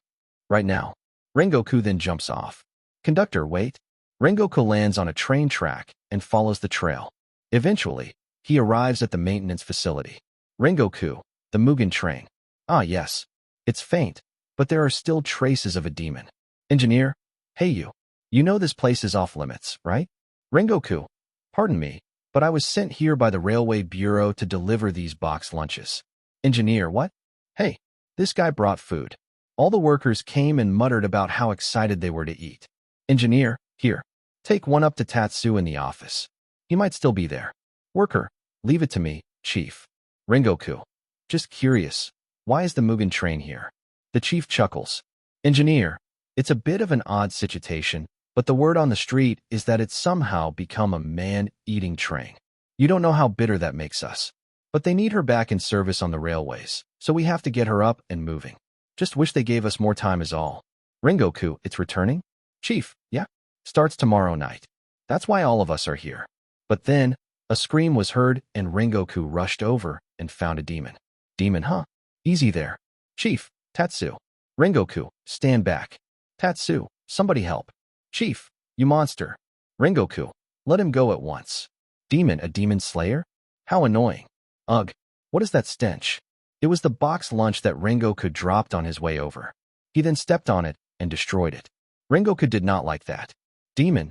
Right now. Rengoku then jumps off. Conductor, wait. Rengoku lands on a train track and follows the trail. Eventually, he arrives at the maintenance facility. Rengoku, the Mugen train. Ah, yes. It's faint, but there are still traces of a demon. Engineer, hey you. You know this place is off limits, right? Rengoku, pardon me, but I was sent here by the Railway Bureau to deliver these box lunches. Engineer, what? Hey, this guy brought food. All the workers came and muttered about how excited they were to eat. Engineer, here, take one up to Tatsu in the office. He might still be there. Worker, leave it to me, Chief. Rengoku, just curious, why is the Mugen train here? The chief chuckles. Engineer, it's a bit of an odd situation, but the word on the street is that it's somehow become a man-eating train. You don't know how bitter that makes us. But they need her back in service on the railways, so we have to get her up and moving. Just wish they gave us more time is all. Rengoku, it's returning? Chief, yeah? Starts tomorrow night. That's why all of us are here. But then, a scream was heard and Rengoku rushed over and found a demon. Demon, huh? Easy there. Chief, Tatsu. Rengoku, stand back. Tatsu, somebody help. Chief, you monster. Rengoku, let him go at once. Demon, a demon slayer? How annoying. Ugh, what is that stench? It was the box lunch that Rengoku dropped on his way over. He then stepped on it and destroyed it. Rengoku did not like that. Demon.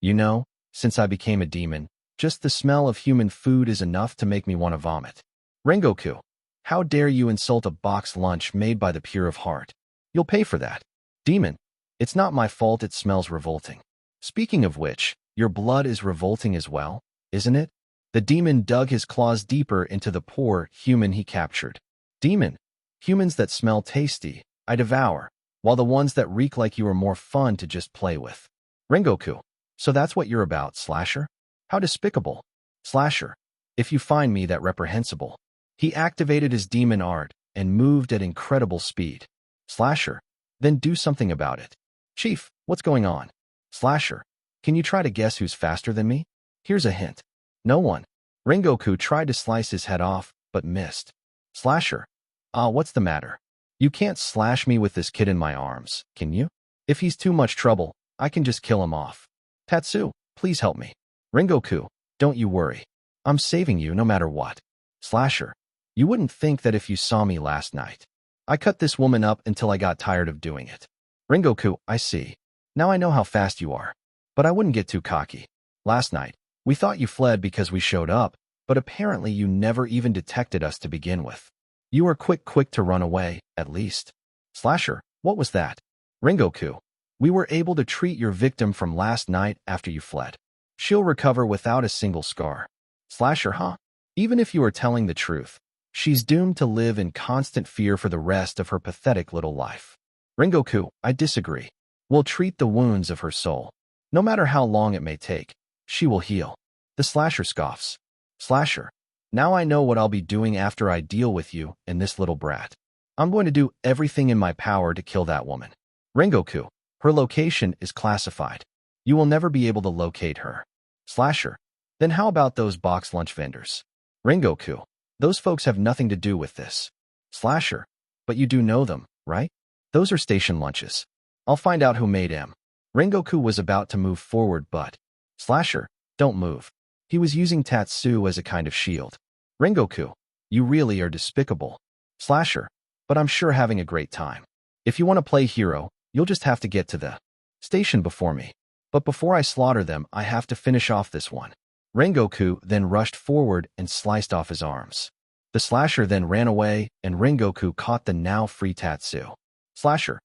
You know, since I became a demon, just the smell of human food is enough to make me want to vomit. Rengoku, how dare you insult a box lunch made by the pure of heart? You'll pay for that. Demon, it's not my fault it smells revolting. Speaking of which, your blood is revolting as well, isn't it? The demon dug his claws deeper into the poor human he captured. Demon, humans that smell tasty, I devour, while the ones that reek like you are more fun to just play with. Rengoku, so that's what you're about, Slasher? How despicable. Slasher, if you find me that reprehensible. He activated his demon art and moved at incredible speed. Slasher, then do something about it. Chief, what's going on? Slasher, can you try to guess who's faster than me? Here's a hint. No one. Rengoku tried to slice his head off, but missed. Slasher, what's the matter? You can't slash me with this kid in my arms, can you? If he's too much trouble, I can just kill him off. Tatsu, please help me. Rengoku, don't you worry. I'm saving you no matter what. Slasher, you wouldn't think that if you saw me last night. I cut this woman up until I got tired of doing it. Rengoku, I see. Now I know how fast you are. But I wouldn't get too cocky. Last night, we thought you fled because we showed up, but apparently you never even detected us to begin with. You were quick to run away, at least. Slasher, what was that? Rengoku, we were able to treat your victim from last night after you fled. She'll recover without a single scar. Slasher, huh? Even if you are telling the truth, she's doomed to live in constant fear for the rest of her pathetic little life. Rengoku, I disagree. We'll treat the wounds of her soul. No matter how long it may take, she will heal. The Slasher scoffs. Slasher, now I know what I'll be doing after I deal with you and this little brat. I'm going to do everything in my power to kill that woman. Rengoku, her location is classified. You will never be able to locate her. Slasher, then how about those box lunch vendors? Rengoku, those folks have nothing to do with this. Slasher, but you do know them, right? Those are station lunches. I'll find out who made them. Rengoku was about to move forward but, Slasher, don't move. He was using Tatsu as a kind of shield. Rengoku, you really are despicable. Slasher, but I'm sure having a great time. If you want to play hero, you'll just have to get to the station before me. But before I slaughter them, I have to finish off this one. Rengoku then rushed forward and sliced off his arms. The Slasher then ran away and Rengoku caught the now free Tatsu. Slasher,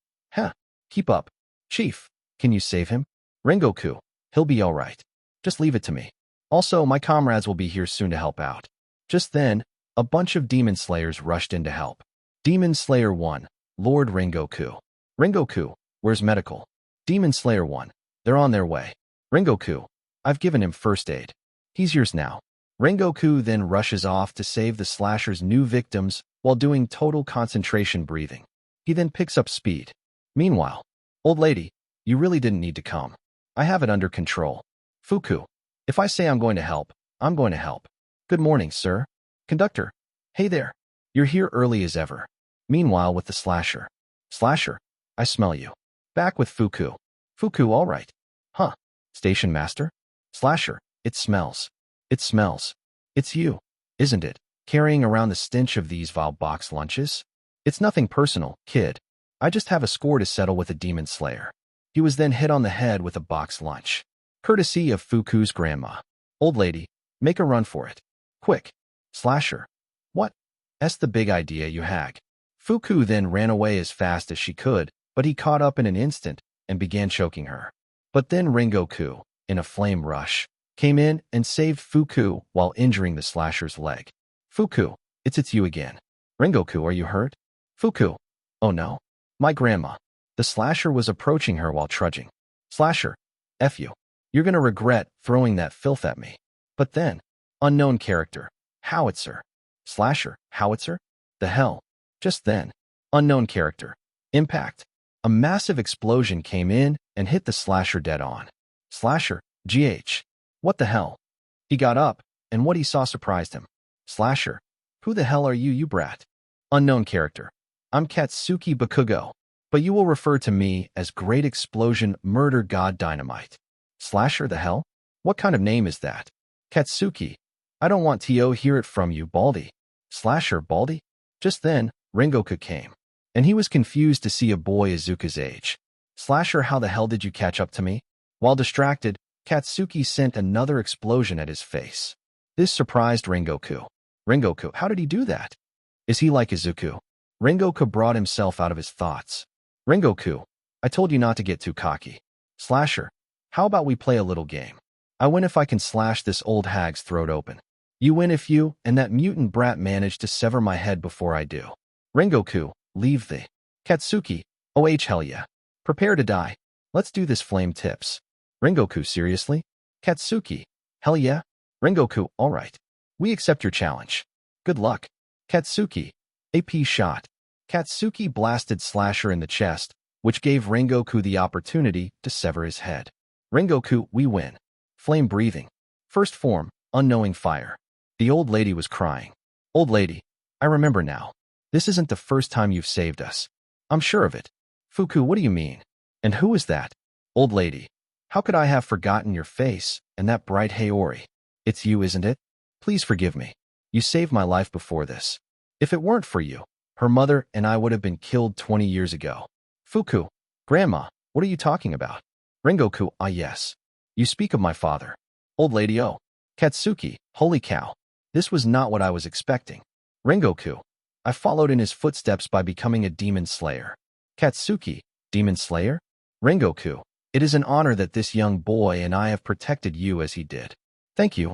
keep up. Chief, can you save him? Rengoku, he'll be alright. Just leave it to me. Also, my comrades will be here soon to help out. Just then, a bunch of demon slayers rushed in to help. Demon Slayer 1, Lord Rengoku. Rengoku, where's medical? Demon Slayer 1, They're on their way. Rengoku, I've given him first aid. He's yours now. Rengoku then rushes off to save the slasher's new victims while doing total concentration breathing. He then picks up speed. Meanwhile, old lady, you really didn't need to come. I have it under control. Fuku, if I say I'm going to help, I'm going to help. Good morning, sir. Conductor. Hey there. You're here early as ever. Meanwhile, with the slasher. Slasher, I smell you. Back with Fuku. Fuku, all right. Huh. Station master? Slasher, it smells. It smells. It's you, isn't it? Carrying around the stench of these vile box lunches? It's nothing personal, kid. I just have a score to settle with a demon slayer. He was then hit on the head with a box lunch. Courtesy of Fuku's grandma. Old lady, make a run for it. Quick. Slasher. What? That's the big idea, you hag. Fuku then ran away as fast as she could, but he caught up in an instant and began choking her. But then Rengoku, in a flame rush, came in and saved Fuku while injuring the slasher's leg. Fuku, it's you again. Rengoku, are you hurt? Fuku. Oh no. My grandma. The slasher was approaching her while trudging. Slasher. F you. You're gonna regret throwing that filth at me. But then, unknown character. Howitzer. Slasher. Howitzer? The hell? Just then, unknown character. Impact. A massive explosion came in and hit the slasher dead on. Slasher. GH. What the hell? He got up, and what he saw surprised him. Slasher. Who the hell are you, you brat? Unknown character. I'm Katsuki Bakugo, but you will refer to me as Great Explosion Murder God Dynamite. Slasher, the hell? What kind of name is that? Katsuki. I don't want to hear it from you, Baldy. Slasher, Baldy? Just then, Rengoku came, and he was confused to see a boy Izuku's age. Slasher, how the hell did you catch up to me? While distracted, Katsuki sent another explosion at his face. This surprised Rengoku. Rengoku, how did he do that? Is he like Izuku? Rengoku brought himself out of his thoughts. Rengoku, I told you not to get too cocky. Slasher, how about we play a little game? I win if I can slash this old hag's throat open. You win if you and that mutant brat manage to sever my head before I do. Rengoku, leave the. Katsuki, oh hell yeah. Prepare to die. Let's do this, flame tips. Rengoku, seriously? Katsuki, hell yeah. Rengoku, alright. We accept your challenge. Good luck. Katsuki, AP shot. Katsuki blasted Slasher in the chest, which gave Rengoku the opportunity to sever his head. Rengoku, we win. Flame breathing. First form, unknowing fire. The old lady was crying. Old lady, I remember now. This isn't the first time you've saved us. I'm sure of it. Fuku, what do you mean? And who is that? Old lady, how could I have forgotten your face and that bright Haori? It's you, isn't it? Please forgive me. You saved my life before this. If it weren't for you, her mother and I would have been killed 20 years ago. Fuku, Grandma, what are you talking about? Rengoku, ah yes. You speak of my father. Old lady, oh. Katsuki, holy cow. This was not what I was expecting. Rengoku, I followed in his footsteps by becoming a demon slayer. Katsuki, demon slayer? Rengoku, it is an honor that this young boy and I have protected you as he did. Thank you,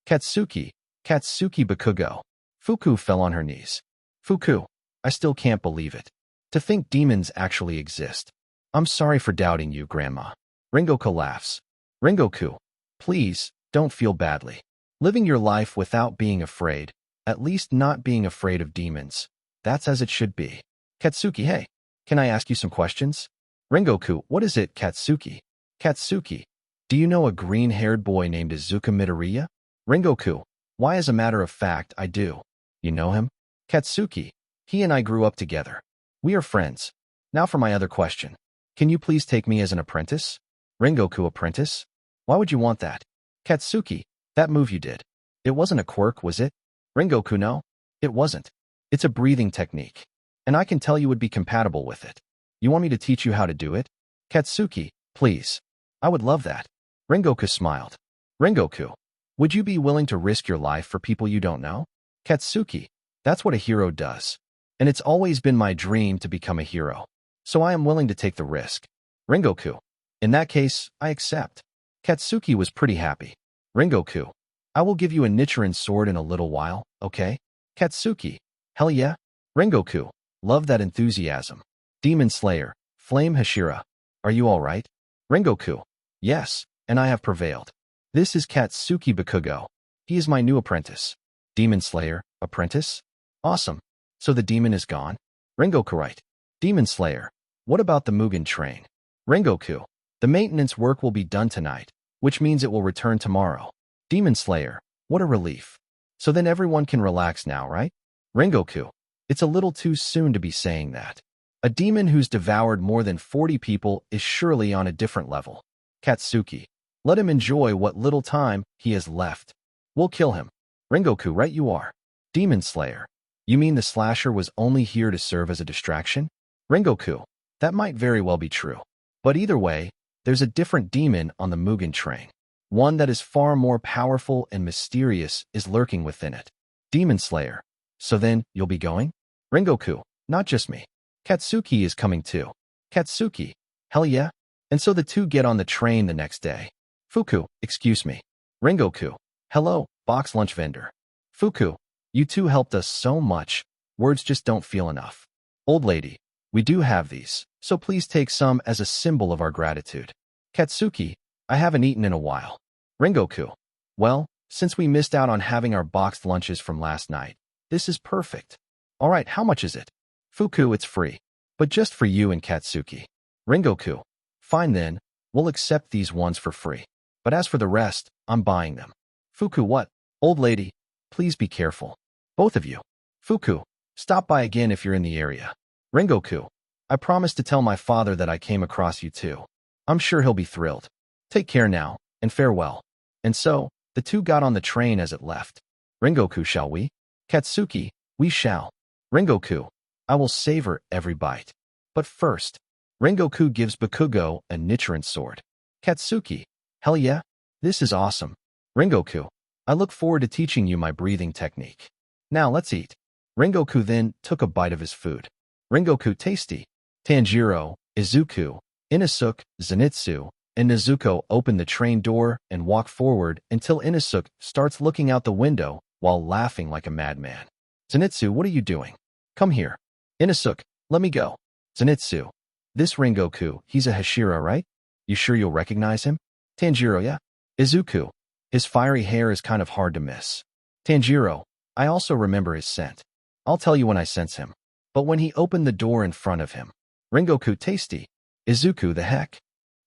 Katsuki Bakugo. Fuku fell on her knees. Fuku, I still can't believe it. To think demons actually exist. I'm sorry for doubting you, Grandma. Rengoku laughs. Rengoku, please, don't feel badly. Living your life without being afraid, at least not being afraid of demons, that's as it should be. Katsuki, hey, can I ask you some questions? Rengoku, what is it, Katsuki? Katsuki, do you know a green-haired boy named Izuku Midoriya? Rengoku, why, as a matter of fact, I do. You know him? Katsuki, he and I grew up together. We are friends. Now for my other question. Can you please take me as an apprentice? Rengoku, apprentice? Why would you want that? Katsuki, that move you did. It wasn't a quirk, was it? Rengoku, no. It wasn't. It's a breathing technique. And I can tell you would be compatible with it. You want me to teach you how to do it? Katsuki, please. I would love that. Rengoku smiled. Rengoku, would you be willing to risk your life for people you don't know? Katsuki, that's what a hero does. And it's always been my dream to become a hero. So I am willing to take the risk. Rengoku, in that case, I accept. Katsuki was pretty happy. Rengoku, I will give you a Nichiren sword in a little while, okay? Katsuki, hell yeah. Rengoku, love that enthusiasm. Demon Slayer, Flame Hashira, are you alright? Rengoku, Yes, and I have prevailed. This is Katsuki Bakugo. He is my new apprentice. Demon Slayer, apprentice? Awesome. So the demon is gone? Rengoku right. Demon Slayer. What about the Mugen train? Rengoku. The maintenance work will be done tonight, which means it will return tomorrow. Demon Slayer. What a relief. So then everyone can relax now, right? Rengoku. It's a little too soon to be saying that. A demon who's devoured more than 40 people is surely on a different level. Katsuki. Let him enjoy what little time he has left. We'll kill him. Rengoku, right you are. Demon Slayer. You mean the slasher was only here to serve as a distraction? Rengoku. That might very well be true. But either way, there's a different demon on the Mugen train. One that is far more powerful and mysterious is lurking within it. Demon Slayer. So then, you'll be going? Rengoku. Not just me. Katsuki is coming too. Katsuki. Hell yeah. And so the two get on the train the next day. Fuku. Excuse me. Rengoku. Hello, box lunch vendor. Fuku. You two helped us so much. Words just don't feel enough. Old lady. We do have these, so please take some as a symbol of our gratitude. Katsuki. I haven't eaten in a while. Rengoku. Well, since we missed out on having our boxed lunches from last night, this is perfect. All right, how much is it? Fuku, it's free. But just for you and Katsuki. Rengoku. Fine then, we'll accept these ones for free. But as for the rest, I'm buying them. Fuku, what? Old lady, please be careful. Both of you. Fuku, stop by again if you're in the area. Rengoku. I promised to tell my father that I came across you too. I'm sure he'll be thrilled. Take care now, and farewell. And so, the two got on the train as it left. Rengoku, shall we? Katsuki, we shall. Rengoku, I will savor every bite. But first, Rengoku gives Bakugo a Nichiren sword. Katsuki, hell yeah, this is awesome. Rengoku, I look forward to teaching you my breathing technique. Now let's eat. Rengoku then took a bite of his food. Rengoku, tasty. Tanjiro, Izuku, Inosuke, Zenitsu, and Nezuko open the train door and walk forward until Inosuke starts looking out the window while laughing like a madman. Zenitsu, what are you doing? Come here. Inosuke, let me go. Zenitsu. This Rengoku, he's a Hashira, right? You sure you'll recognize him? Tanjiro, yeah. Izuku. His fiery hair is kind of hard to miss. Tanjiro. I also remember his scent. I'll tell you when I sense him. But when he opened the door in front of him. Rengoku, tasty. Izuku, the heck?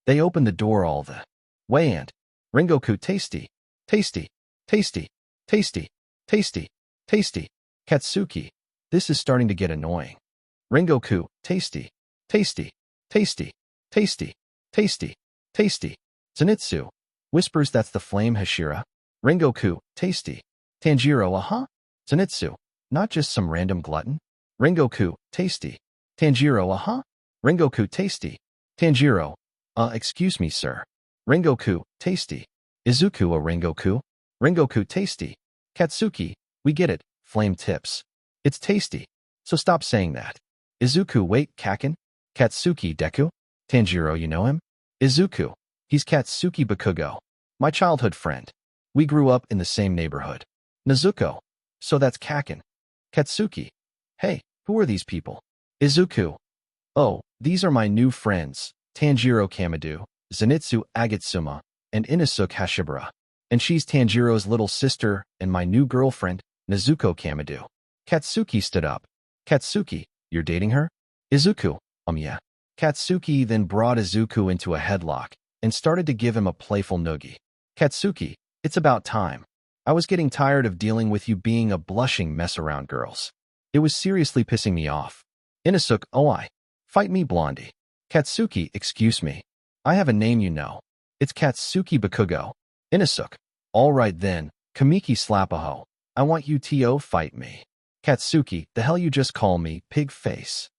They opened the door all the way and Rengoku, tasty. Tasty. Tasty. Tasty. Tasty. Tasty. Katsuki. This is starting to get annoying. Rengoku, tasty. Tasty. Tasty. Tasty. Tasty. Tasty. Zenitsu. Whispers that's the flame Hashira. Rengoku, tasty. Tanjiro, Zenitsu. Not just some random glutton. Rengoku, tasty. Tanjiro, Rengoku, tasty. Tanjiro. Excuse me, sir. Rengoku, tasty. Izuku, Rengoku. Rengoku, tasty. Katsuki, we get it. Flame tips. It's tasty. So stop saying that. Izuku, wait, Kaken? Katsuki, Deku? Tanjiro, you know him? Izuku. He's Katsuki Bakugo. My childhood friend. We grew up in the same neighborhood. Nezuko. So that's Kaken. Katsuki. Hey, who are these people? Izuku. Oh, these are my new friends, Tanjiro Kamadu, Zenitsu Agatsuma, and Inosuke Hashibara. And she's Tanjiro's little sister and my new girlfriend, Nezuko Kamadu. Katsuki stood up. Katsuki, you're dating her? Izuku. Yeah. Katsuki then brought Izuku into a headlock and started to give him a playful noogie. Katsuki, it's about time. I was getting tired of dealing with you being a blushing mess around girls. It was seriously pissing me off. Inosuke, fight me, blondie. Katsuki, excuse me. I have a name you know. It's Katsuki Bakugo. Inosuke. All right then, Kamiki Slapaho. I want you to fight me. Katsuki, the hell you just call me, pig face.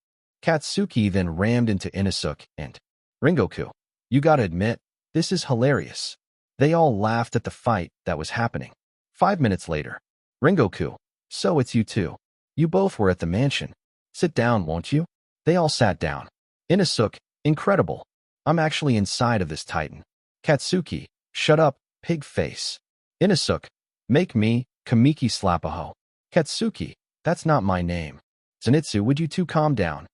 Katsuki then rammed into Inosuke and Rengoku. You gotta admit, this is hilarious. They all laughed at the fight that was happening. 5 minutes later. Rengoku. So it's you two. You both were at the mansion. Sit down, won't you? They all sat down. Inosuke. Incredible. I'm actually inside of this titan. Katsuki. Shut up, pig face. Inosuke. Make me, Kamiki Slapaho. Katsuki. That's not my name. Zenitsu, would you two calm down?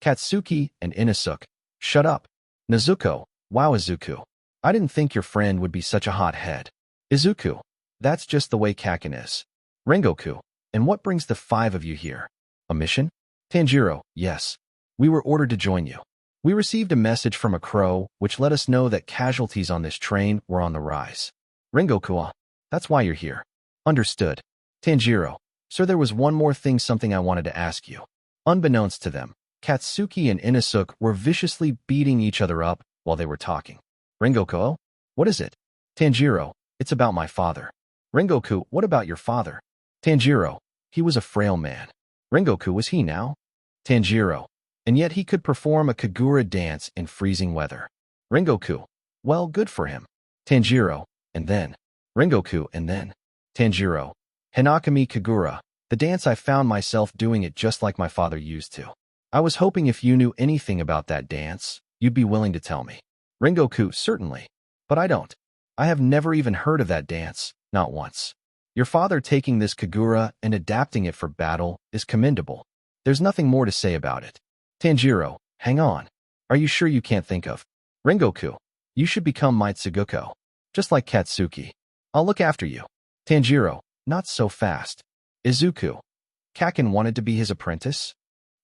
Katsuki and Inosuke. Shut up. Nezuko. Wow, Izuku. I didn't think your friend would be such a hot head. Izuku, that's just the way Kaken is. Rengoku, and what brings the 5 of you here? A mission? Tanjiro, yes. We were ordered to join you. We received a message from a crow which let us know that casualties on this train were on the rise. Rengoku, that's why you're here. Understood. Tanjiro, sir, there was one more thing, something I wanted to ask you. Unbeknownst to them, Katsuki and Inosuke were viciously beating each other up while they were talking. Rengoku, what is it? Tanjiro, it's about my father. Rengoku, what about your father? Tanjiro, he was a frail man. Rengoku, was he now? Tanjiro, and yet he could perform a Kagura dance in freezing weather. Rengoku, well, good for him. Tanjiro, and then. Rengoku, and then. Tanjiro, Hinakami Kagura, the dance, I found myself doing it just like my father used to. I was hoping if you knew anything about that dance, you'd be willing to tell me. Rengoku, certainly. But I don't. I have never even heard of that dance, not once. Your father taking this Kagura and adapting it for battle is commendable. There's nothing more to say about it. Tanjiro, hang on. Are you sure you can't think of? Rengoku, you should become my Tsuguko. Just like Katsuki. I'll look after you. Tanjiro, not so fast. Izuku, Kaken wanted to be his apprentice?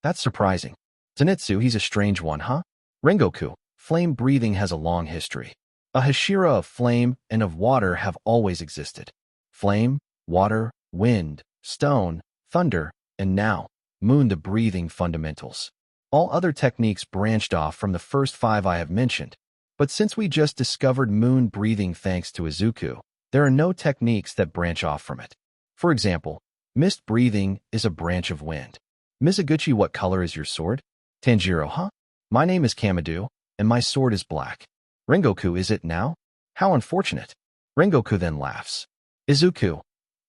That's surprising. Zenitsu, he's a strange one, huh? Rengoku, flame breathing has a long history. A Hashira of flame and of water have always existed. Flame, water, wind, stone, thunder, and now, moon, the breathing fundamentals. All other techniques branched off from the first 5 I have mentioned, but since we just discovered moon breathing thanks to Izuku, there are no techniques that branch off from it. For example, mist breathing is a branch of wind. Mizuguchi, what color is your sword? Tanjiro, huh? My name is Kamadu, and my sword is black. Rengoku, is it now? How unfortunate. Rengoku then laughs. Izuku,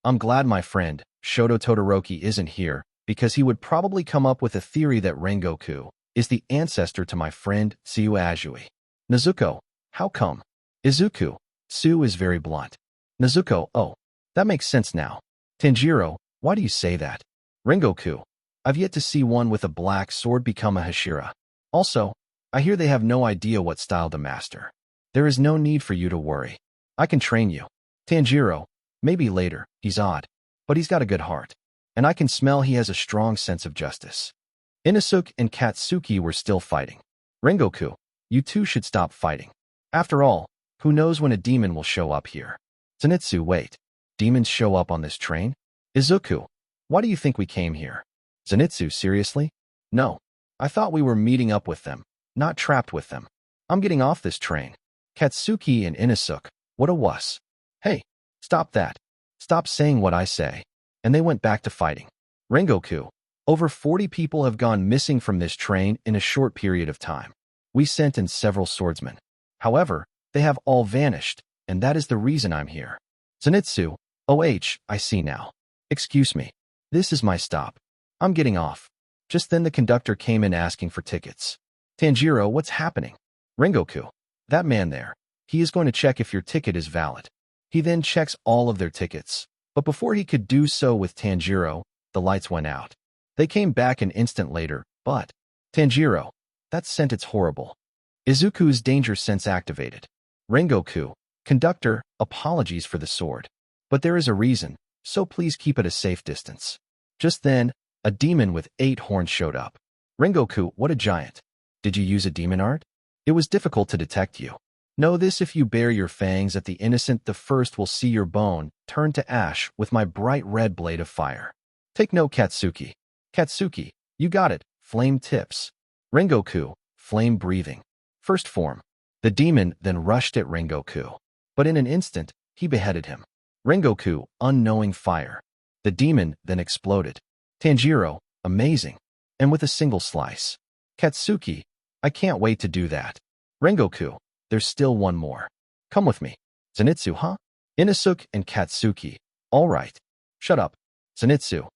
I'm glad my friend, Shoto Todoroki, isn't here, because he would probably come up with a theory that Rengoku is the ancestor to my friend Tsuyu Azui. Nezuko, how come? Izuku, Tsu is very blunt. Nezuko, oh, that makes sense now. Tanjiro, why do you say that? Rengoku, I've yet to see one with a black sword become a Hashira. Also, I hear they have no idea what style to master. There is no need for you to worry. I can train you. Tanjiro, maybe later, he's odd, but he's got a good heart. And I can smell he has a strong sense of justice. Inosuke and Katsuki were still fighting. Rengoku, you two should stop fighting. After all, who knows when a demon will show up here? Zenitsu, wait. Demons show up on this train? Izuku, why do you think we came here? Zenitsu, seriously? No. I thought we were meeting up with them, not trapped with them. I'm getting off this train. Katsuki and Inosuke, what a wuss. Hey, stop that. Stop saying what I say. And they went back to fighting. Rengoku, over 40 people have gone missing from this train in a short period of time. We sent in several swordsmen. However, they have all vanished, and that is the reason I'm here. Zenitsu, OH, I see now. Excuse me. This is my stop. I'm getting off. Just then the conductor came in asking for tickets. Tanjiro, what's happening? Rengoku, that man there. He is going to check if your ticket is valid. He then checks all of their tickets. But before he could do so with Tanjiro, the lights went out. They came back an instant later, but... Tanjiro, that sentence horrible. Izuku's danger sense activated. Rengoku, conductor, apologies for the sword. But there is a reason, so please keep it a safe distance. Just then, a demon with 8 horns showed up. Rengoku, what a giant. Did you use a demon art? It was difficult to detect you. Know this, if you bare your fangs at the innocent, the first will see your bone turn to ash with my bright red blade of fire. Take note, Katsuki. Katsuki, you got it, flame tips. Rengoku, flame breathing. First form. The demon then rushed at Rengoku. But in an instant, he beheaded him. Rengoku, unknowing fire. The demon then exploded. Tanjiro, amazing. And with a single slice. Katsuki, I can't wait to do that. Rengoku, there's still one more. Come with me. Zenitsu, huh? Inosuke and Katsuki, all right. Shut up. Zenitsu,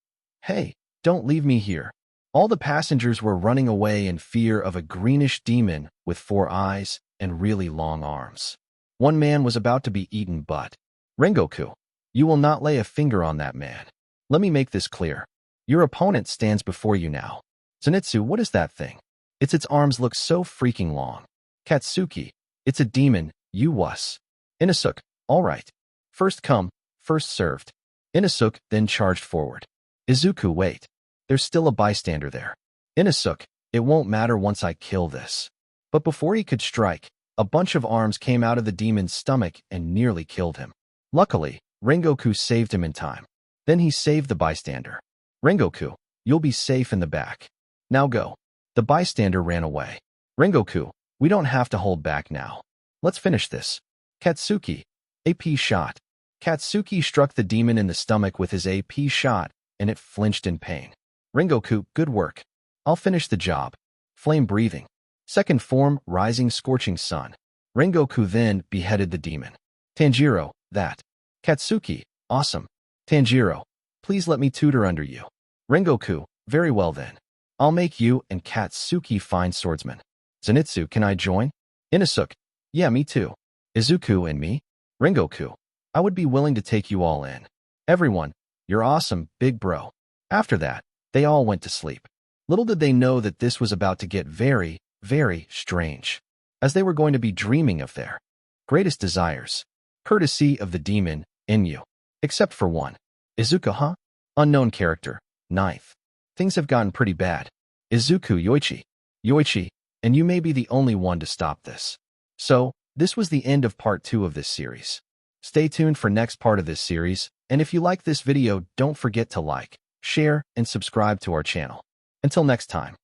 hey, don't leave me here. All the passengers were running away in fear of a greenish demon with 4 eyes and really long arms. One man was about to be eaten, but... Rengoku, you will not lay a finger on that man. Let me make this clear. Your opponent stands before you now. Zenitsu, what is that thing? Its arms look so freaking long. Katsuki, it's a demon, You wuss. Inosuke, all right. First come, first served. Inosuke then charged forward. Izuku, wait. There's still a bystander there. Inosuke, it won't matter once I kill this. But before he could strike, a bunch of arms came out of the demon's stomach and nearly killed him. Luckily, Rengoku saved him in time. Then he saved the bystander. Rengoku, you'll be safe in the back. Now go. The bystander ran away. Rengoku, we don't have to hold back now. Let's finish this. Katsuki, AP shot. Katsuki struck the demon in the stomach with his AP shot, and it flinched in pain. Rengoku, good work. I'll finish the job. Flame breathing. Second form, rising scorching sun. Rengoku then beheaded the demon. Tanjiro, that. Katsuki, awesome. Tanjiro, please let me tutor under you. Rengoku, very well then. I'll make you and Katsuki fine swordsmen. Zenitsu, can I join? Inosuke, yeah, me too. Izuku and me? Rengoku, I would be willing to take you all in. Everyone, you're awesome, big bro. After that, they all went to sleep. Little did they know that this was about to get very, very strange, as they were going to be dreaming of their greatest desires, courtesy of the demon, Inyu. Except for one. Izuku, huh? Unknown character. 9th. Things have gotten pretty bad. Izuku, Yoichi. Yoichi, and you may be the only one to stop this. So, this was the end of part 2 of this series. Stay tuned for next part of this series, and if you like this video, don't forget to like, share, and subscribe to our channel. Until next time.